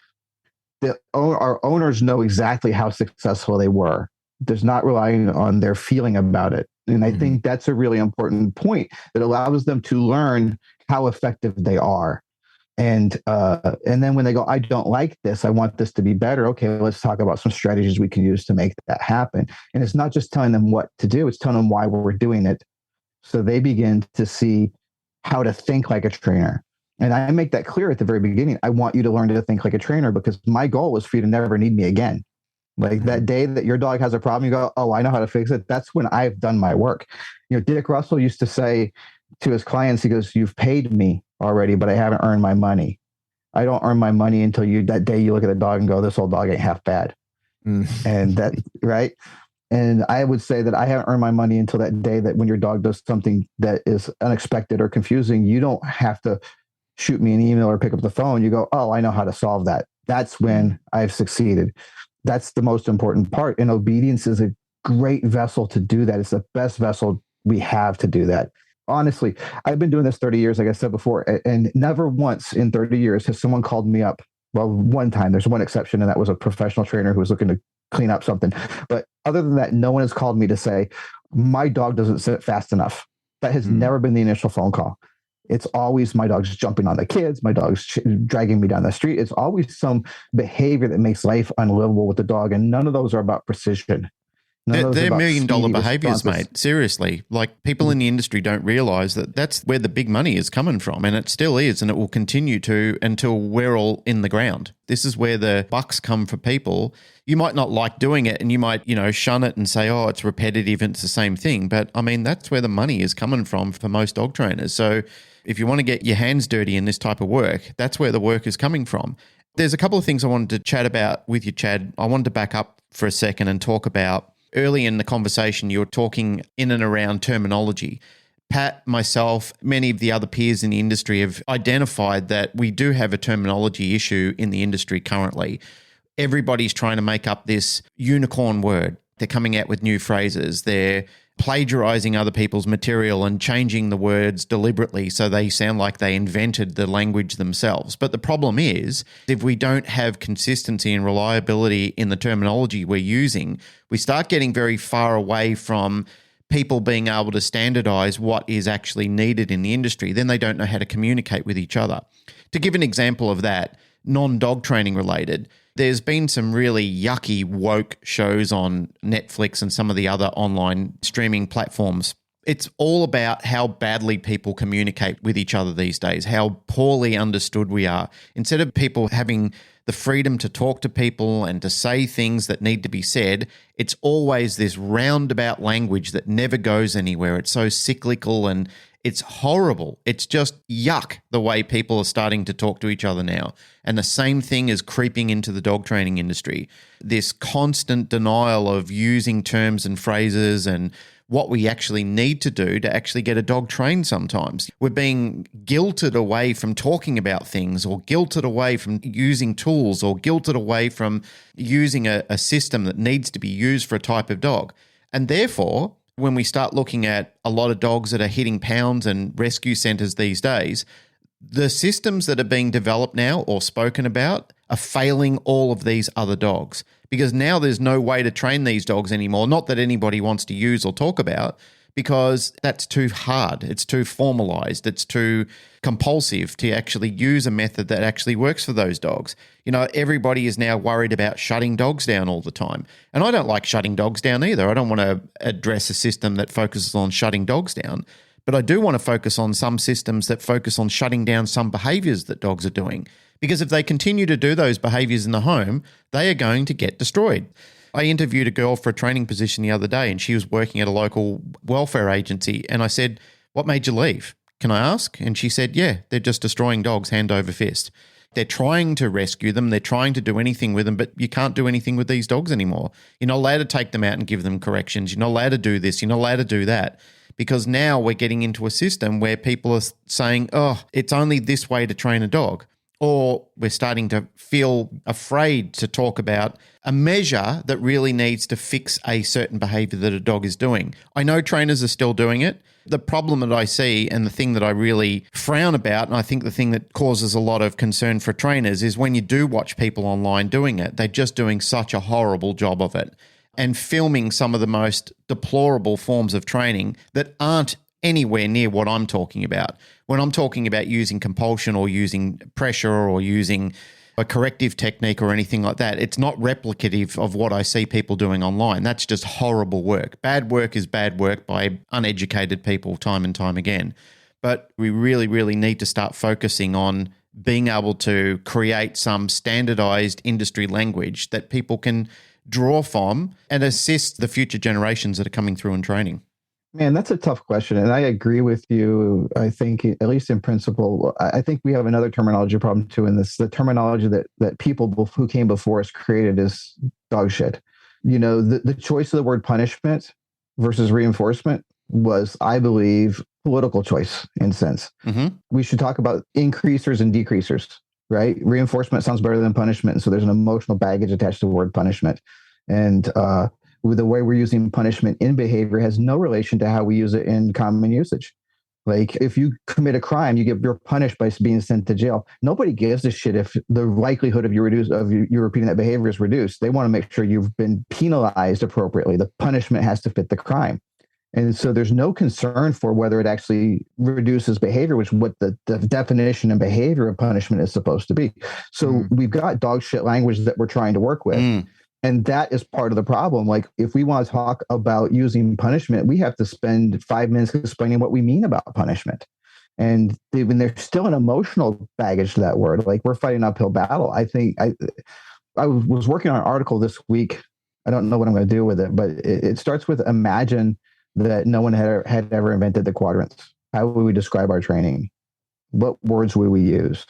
our owners know exactly how successful they were. There's not relying on their feeling about it. And I think that's a really important point that allows them to learn how effective they are. And then when they go, I don't like this, I want this to be better. Okay, let's talk about some strategies we can use to make that happen. And it's not just telling them what to do, it's telling them why we're doing it. So they begin to see how to think like a trainer. And I make that clear at the very beginning. I want you to learn to think like a trainer because my goal is for you to never need me again. Like that day that your dog has a problem, you go, oh, I know how to fix it. That's when I've done my work. You know, Dick Russell used to say to his clients, he goes, you've paid me already, but I haven't earned my money. I don't earn my money until that day you look at the dog and go, this old dog ain't half bad. And that, right? And I would say that I haven't earned my money until that day that when your dog does something that is unexpected or confusing, you don't have to shoot me an email or pick up the phone. You go, oh, I know how to solve that. That's when I've succeeded. That's the most important part. And obedience is a great vessel to do that. It's the best vessel we have to do that. Honestly, I've been doing this 30 years, like I said before, and never once in 30 years has someone called me up. Well, one time, there's one exception, and that was a professional trainer who was looking to clean up something. But other than that, no one has called me to say, my dog doesn't sit fast enough. That has never been the initial phone call. It's always my dog's jumping on the kids. My dog's dragging me down the street. It's always some behavior that makes life unlivable with the dog. And none of those are about precision. They're $1 million behaviors, mate. Seriously. Like people in the industry don't realize that that's where the big money is coming from. And it still is. And it will continue to until we're all in the ground. This is where the bucks come for people. You might not like doing it and you might, shun it and say, oh, it's repetitive and it's the same thing. But I mean, that's where the money is coming from for most dog trainers. So if you want to get your hands dirty in this type of work, that's where the work is coming from. There's a couple of things I wanted to chat about with you, Chad. I wanted to back up for a second and talk about early in the conversation, you were talking in and around terminology. Pat, myself, many of the other peers in the industry have identified that we do have a terminology issue in the industry currently. Everybody's trying to make up this unicorn word. They're coming out with new phrases. They're plagiarizing other people's material and changing the words deliberately so they sound like they invented the language themselves. But the problem is, if we don't have consistency and reliability in the terminology we're using, we start getting very far away from people being able to standardize what is actually needed in the industry. Then they don't know how to communicate with each other. To give an example of that, non-dog training related, there's been some really yucky woke shows on Netflix and some of the other online streaming platforms. It's all about how badly people communicate with each other these days, how poorly understood we are. Instead of people having the freedom to talk to people and to say things that need to be said, it's always this roundabout language that never goes anywhere. It's so cyclical and it's horrible. It's just yuck the way people are starting to talk to each other now. And the same thing is creeping into the dog training industry. This constant denial of using terms and phrases and what we actually need to do to actually get a dog trained sometimes. We're being guilted away from talking about things, or guilted away from using tools, or guilted away from using a system that needs to be used for a type of dog. And therefore, when we start looking at a lot of dogs that are hitting pounds and rescue centres these days, the systems that are being developed now or spoken about are failing all of these other dogs, because now there's no way to train these dogs anymore. Not that anybody wants to use or talk about, because that's too hard. It's too formalized. It's too compulsive to actually use a method that actually works for those dogs. You know, everybody is now worried about shutting dogs down all the time. And I don't like shutting dogs down either. I don't want to address a system that focuses on shutting dogs down. But I do want to focus on some systems that focus on shutting down some behaviors that dogs are doing. Because if they continue to do those behaviors in the home, they are going to get destroyed. I interviewed a girl for a training position the other day, and she was working at a local welfare agency. And I said, "What made you leave? Can I ask?" And she said, "Yeah, they're just destroying dogs hand over fist. They're trying to rescue them. They're trying to do anything with them, but you can't do anything with these dogs anymore. You're not allowed to take them out and give them corrections. You're not allowed to do this. You're not allowed to do that." Because now we're getting into a system where people are saying, "Oh, it's only this way to train a dog." Or we're starting to feel afraid to talk about a measure that really needs to fix a certain behavior that a dog is doing. I know trainers are still doing it. The problem that I see, and the thing that I really frown about, and I think the thing that causes a lot of concern for trainers, is when you do watch people online doing it, they're just doing such a horrible job of it and filming some of the most deplorable forms of training that aren't anywhere near what I'm talking about. When I'm talking about using compulsion or using pressure or using a corrective technique or anything like that, it's not replicative of what I see people doing online. That's just horrible work. Bad work is bad work by uneducated people time and time again. But we really, really need to start focusing on being able to create some standardized industry language that people can draw from and assist the future generations that are coming through in training. Man, that's a tough question. And I agree with you. I think, at least in principle, I think we have another terminology problem too in this. The terminology that people who came before us created is dog shit. You know, the choice of the word punishment versus reinforcement was, I believe, political choice in a sense. Mm-hmm. We should talk about increasers and decreasers, right? Reinforcement sounds better than punishment. And so there's an emotional baggage attached to the word punishment. And with the way we're using punishment in behavior has no relation to how we use it in common usage. Like if you commit a crime, you're punished by being sent to jail. Nobody gives a shit if the likelihood of you repeating that behavior is reduced. They want to make sure you've been penalized appropriately. The punishment has to fit the crime. And so there's no concern for whether it actually reduces behavior, which is what the definition and behavior of punishment is supposed to be. So we've got dog shit language that we're trying to work with. And that is part of the problem. Like if we want to talk about using punishment, we have to spend 5 minutes explaining what we mean about punishment. And even there's still an emotional baggage to that word. Like we're fighting an uphill battle. I think I was working on an article this week. I don't know what I'm going to do with it, but it starts with imagine that no one had ever invented the quadrants. How would we describe our training? What words would we use?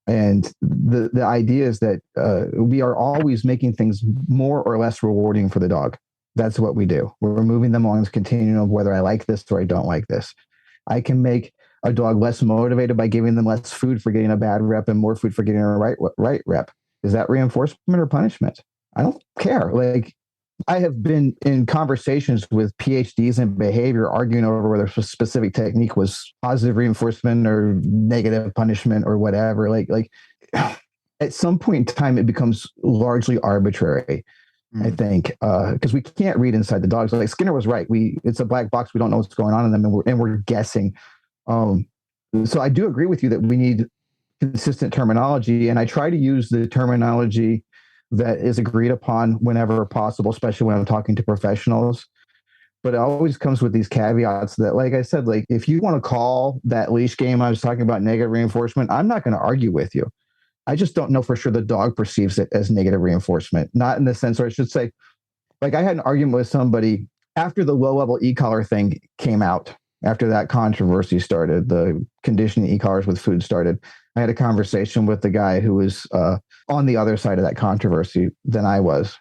And the idea is that we are always making things more or less rewarding for the dog. That's what we do. We're moving them along this continuum of whether I like this or I don't like this. I can make a dog less motivated by giving them less food for getting a bad rep and more food for getting a right rep. Is that reinforcement or punishment? I don't care. Like I have been in conversations with PhDs in behavior arguing over whether a specific technique was positive reinforcement or negative punishment or whatever. Like at some point in time, it becomes largely arbitrary, I think, because we can't read inside the dogs. Like Skinner was right. It's a black box. We don't know what's going on in them and we're guessing. So I do agree with you that we need consistent terminology. And I try to use the terminology that is agreed upon whenever possible, especially when I'm talking to professionals. But it always comes with these caveats that, like I said, like if you want to call that leash game I was talking about negative reinforcement, I'm not going to argue with you. I just don't know for sure the dog perceives it as negative reinforcement. Not in the sense, or I should say, like I had an argument with somebody after the low-level e-collar thing came out, after that controversy started, the conditioning e-collars with food started. I had a conversation with the guy who was on the other side of that controversy than I was.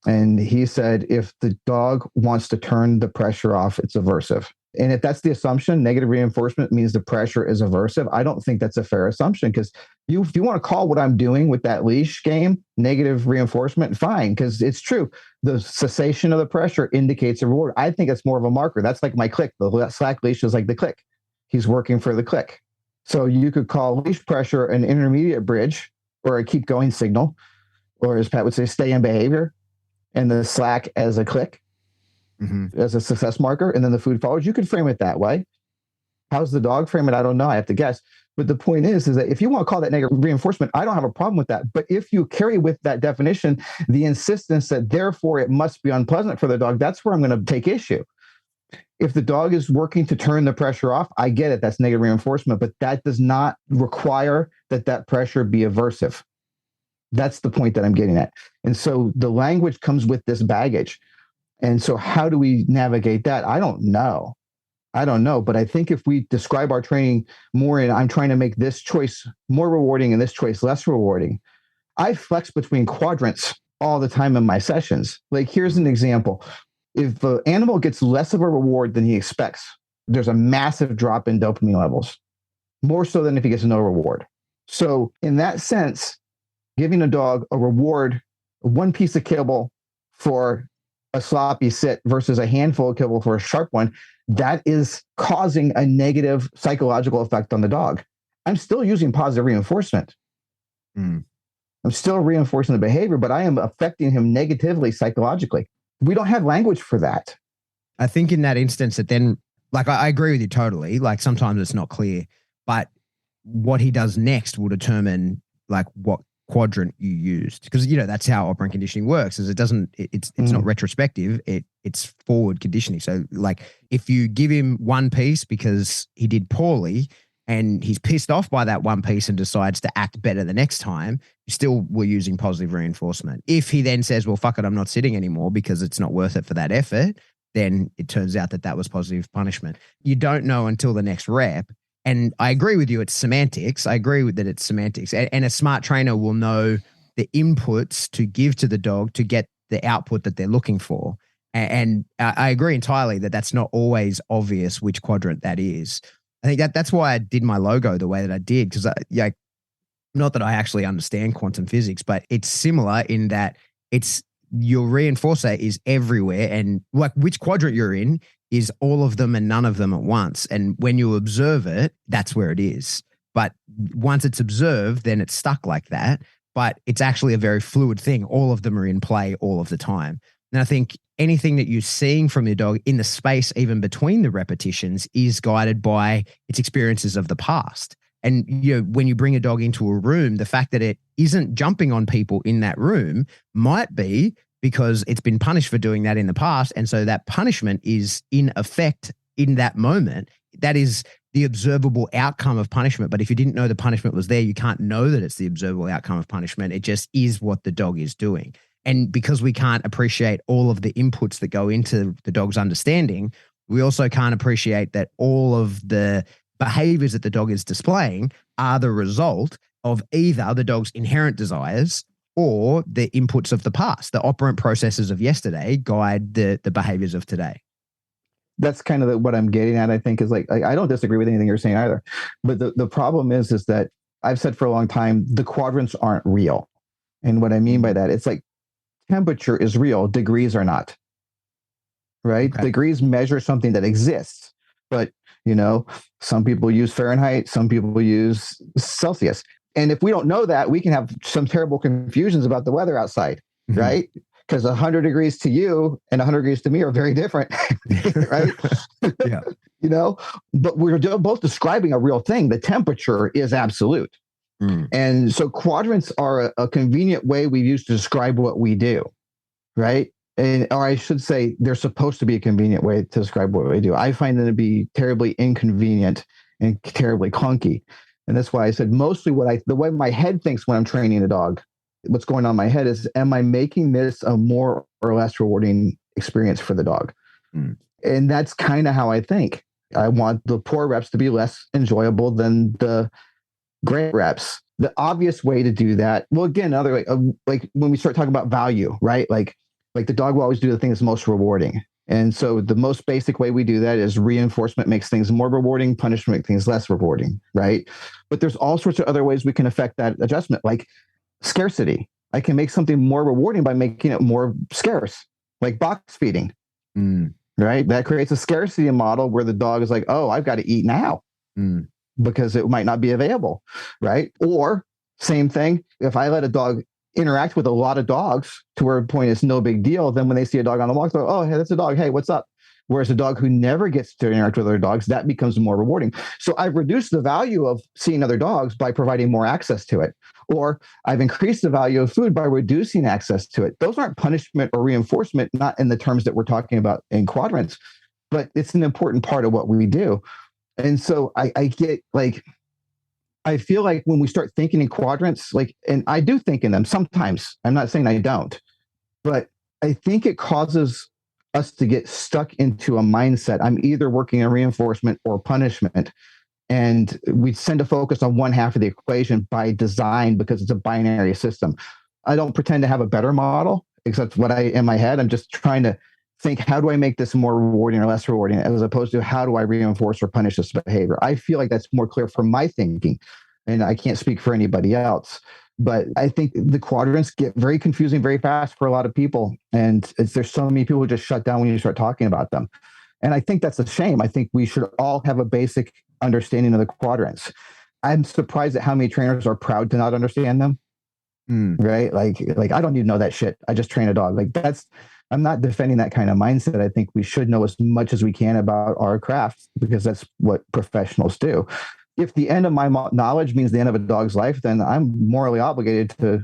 And he said, if the dog wants to turn the pressure off, it's aversive. And if that's the assumption, negative reinforcement means the pressure is aversive. I don't think that's a fair assumption, because if you want to call what I'm doing with that leash game negative reinforcement, fine, because it's true. The cessation of the pressure indicates a reward. I think it's more of a marker. That's like my click. The slack leash is like the click. He's working for the click. So you could call leash pressure an intermediate bridge or a keep going signal, or as Pat would say, stay in behavior, and the slack as a click. As a success marker, and then the food follows. You could frame it that way. How's the dog frame it? I don't know. I have to guess. But the point is that if you want to call that negative reinforcement, I don't have a problem with that. But if you carry with that definition the insistence that therefore it must be unpleasant for the dog, that's where I'm going to take issue. If the dog is working to turn the pressure off, I get it. That's negative reinforcement, but that does not require that pressure be aversive. That's the point that I'm getting at. And so the language comes with this baggage. And so how do we navigate that? I don't know. But I think if we describe our training more in I'm trying to make this choice more rewarding and this choice less rewarding, I flex between quadrants all the time in my sessions. Like, here's an example. If the animal gets less of a reward than he expects, there's a massive drop in dopamine levels, more so than if he gets no reward. So in that sense, giving a dog a reward, one piece of kibble for a sloppy sit versus a handful of kibble for a sharp one, that is causing a negative psychological effect on the dog. I'm still using positive reinforcement. I'm still reinforcing the behavior, but I am affecting him negatively psychologically. We don't have language for that. I think in that instance that then, like, I agree with you totally. Like, sometimes it's not clear, but what he does next will determine like what quadrant you used, because that's how operant conditioning works. Is it's not retrospective, it's forward conditioning. So like if you give him one piece because he did poorly and he's pissed off by that one piece and decides to act better the next time, you still were using positive reinforcement. If he then says, well, fuck it, I'm not sitting anymore because it's not worth it for that effort, then it turns out that was positive punishment. You don't know until the next rep. And I agree with you, it's semantics. I agree with that it's semantics. And a smart trainer will know the inputs to give to the dog to get the output that they're looking for. And I agree entirely that that's not always obvious which quadrant that is. I think that's why I did my logo the way that I did, because not that I actually understand quantum physics, but it's similar in that it's your reinforcer is everywhere, and like which quadrant you're in is all of them and none of them at once. And when you observe it, that's where it is. But once it's observed, then it's stuck like that. But it's actually a very fluid thing. All of them are in play all of the time. And I think anything that you're seeing from your dog in the space, even between the repetitions, is guided by its experiences of the past. And when you bring a dog into a room, the fact that it isn't jumping on people in that room might be because it's been punished for doing that in the past. And so that punishment is in effect in that moment. That is the observable outcome of punishment. But if you didn't know the punishment was there, you can't know that it's the observable outcome of punishment. It just is what the dog is doing. And because we can't appreciate all of the inputs that go into the dog's understanding, we also can't appreciate that all of the behaviors that the dog is displaying are the result of either the dog's inherent desires or the inputs of the past. The operant processes of yesterday guide the behaviors of today. That's kind of what I'm getting at, I think, is like I don't disagree with anything you're saying either. But the problem is that I've said for a long time, the quadrants aren't real. And what I mean by that, it's like temperature is real, degrees are not. Right? Okay. Degrees measure something that exists. But, some people use Fahrenheit, some people use Celsius. And if we don't know that, we can have some terrible confusions about the weather outside, right? Because 100 degrees to you and 100 degrees to me are very different, right? Yeah. But we're both describing a real thing. The temperature is absolute. And so quadrants are a convenient way we use to describe what we do, right? Or I should say, they're supposed to be a convenient way to describe what we do. I find them to be terribly inconvenient and terribly clunky. And that's why I said mostly the way my head thinks when I'm training a dog, what's going on in my head is, am I making this a more or less rewarding experience for the dog? And that's kind of how I think. I want the poor reps to be less enjoyable than the great reps. The obvious way to do that, well, again, another way, like when we start talking about value, right? Like the dog will always do the thing that's most rewarding. And so the most basic way we do that is reinforcement makes things more rewarding, punishment makes things less rewarding, right? But there's all sorts of other ways we can affect that adjustment, like scarcity. I can make something more rewarding by making it more scarce, like box feeding, right? That creates a scarcity model where the dog is like, oh, I've got to eat now because it might not be available, right? Or same thing, if I let a dog interact with a lot of dogs to where a point is no big deal, then when they see a dog on the walk, they're like, oh, hey, that's a dog. Hey, what's up? Whereas a dog who never gets to interact with other dogs, that becomes more rewarding. So I've reduced the value of seeing other dogs by providing more access to it. Or I've increased the value of food by reducing access to it. Those aren't punishment or reinforcement, not in the terms that we're talking about in quadrants, but it's an important part of what we do. And so I get like, I feel like when we start thinking in quadrants, like, and I do think in them sometimes, I'm not saying I don't, but I think it causes us to get stuck into a mindset. I'm either working on reinforcement or punishment. And we tend to focus on one half of the equation by design because it's a binary system. I don't pretend to have a better model, except what I in my head. I'm just trying to think, how do I make this more rewarding or less rewarding, as opposed to how do I reinforce or punish this behavior? I feel like that's more clear from my thinking, and I can't speak for anybody else. But I think the quadrants get very confusing very fast for a lot of people. And there's so many people who just shut down when you start talking about them. And I think that's a shame. I think we should all have a basic understanding of the quadrants. I'm surprised at how many trainers are proud to not understand them. Right? Like I don't need to know that shit. I just train a dog. Like I'm not defending that kind of mindset. I think we should know as much as we can about our craft because that's what professionals do. If the end of my knowledge means the end of a dog's life, then I'm morally obligated to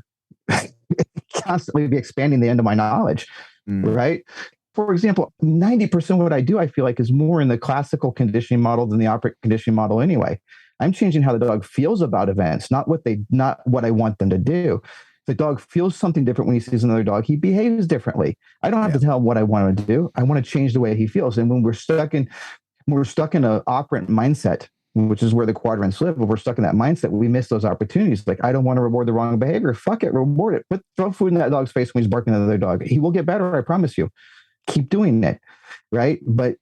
constantly be expanding the end of my knowledge, right? For example, 90% of what I do, I feel like, is more in the classical conditioning model than the operant conditioning model anyway. I'm changing how the dog feels about events, not what I want them to do. The dog feels something different when he sees another dog. He behaves differently. I don't have to tell him what I want him to do. I want to change the way he feels. And when we're stuck in an operant mindset, which is where the quadrants live, when we're stuck in that mindset, we miss those opportunities. Like, I don't want to reward the wrong behavior. Fuck it, reward it. Throw food in that dog's face when he's barking at another dog. He will get better, I promise you. Keep doing it, right? But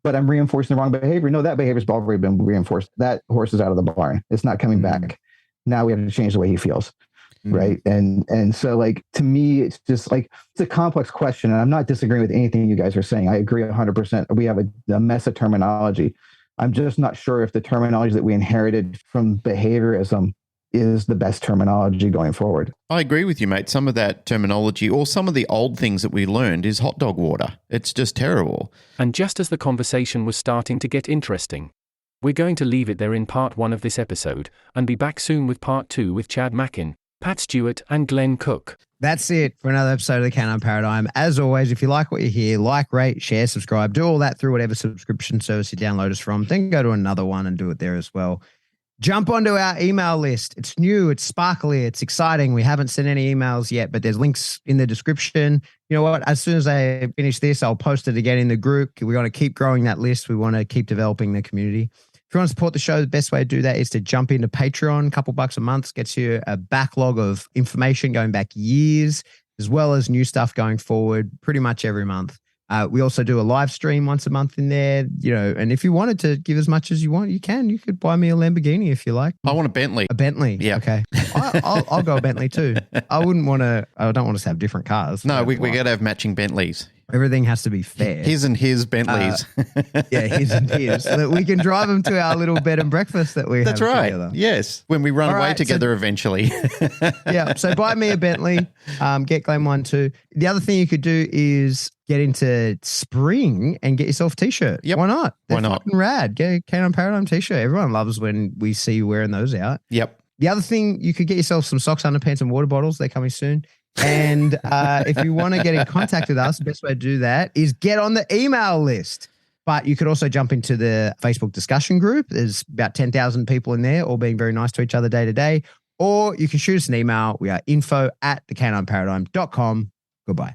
I'm reinforcing the wrong behavior. No, that behavior's already been reinforced. That horse is out of the barn. It's not coming back. Now we have to change the way he feels. Right. And so, like, to me, it's just like, it's a complex question. And I'm not disagreeing with anything you guys are saying. I agree 100%. We have a mess of terminology. I'm just not sure if the terminology that we inherited from behaviorism is the best terminology going forward. I agree with you, mate. Some of that terminology, or some of the old things that we learned, is hot dog water. It's just terrible. And just as the conversation was starting to get interesting, we're going to leave it there in part 1 of this episode and be back soon with part 2 with Chad Mackin, Pat Stewart, and Glenn Cook. That's it for another episode of the Canine Paradigm. As always, if you like what you hear, like, rate, share, subscribe, do all that through whatever subscription service you download us from. Then go to another one and do it there as well. Jump onto our email list. It's new, it's sparkly, it's exciting. We haven't sent any emails yet, but there's links in the description. You know what? As soon as I finish this, I'll post it again in the group. We want to keep growing that list. We want to keep developing the community. If you want to support the show, the best way to do that is to jump into Patreon. A couple bucks a month gets you a backlog of information going back years, as well as new stuff going forward pretty much every month. We also do a live stream once a month in there, you know, and if you wanted to give as much as you want, you can. You could buy me a Lamborghini if you like. I want a Bentley. A Bentley? Yeah. Okay. I'll go a Bentley too. I don't want us to have different cars. No, we got to have matching Bentleys. Everything has to be fair. His and his Bentleys. His and his. So that we can drive them to our little bed and breakfast that we That's have right. together. Yes. When we run away together eventually. Yeah. So buy me a Bentley. Get Glenn one too. The other thing you could do is get into spring and get yourself a t-shirt. Yep. Why not? They're Why not? fucking rad. Get a Canine Paradigm t-shirt. Everyone loves when we see you wearing those out. Yep. The other thing, you could get yourself some socks, underpants, and water bottles. They're coming soon. And if you want to get in contact with us, the best way to do that is get on the email list. But you could also jump into the Facebook discussion group. There's about 10,000 people in there, all being very nice to each other day to day. Or you can shoot us an email. We are info@thecanineparadigm.com. Goodbye.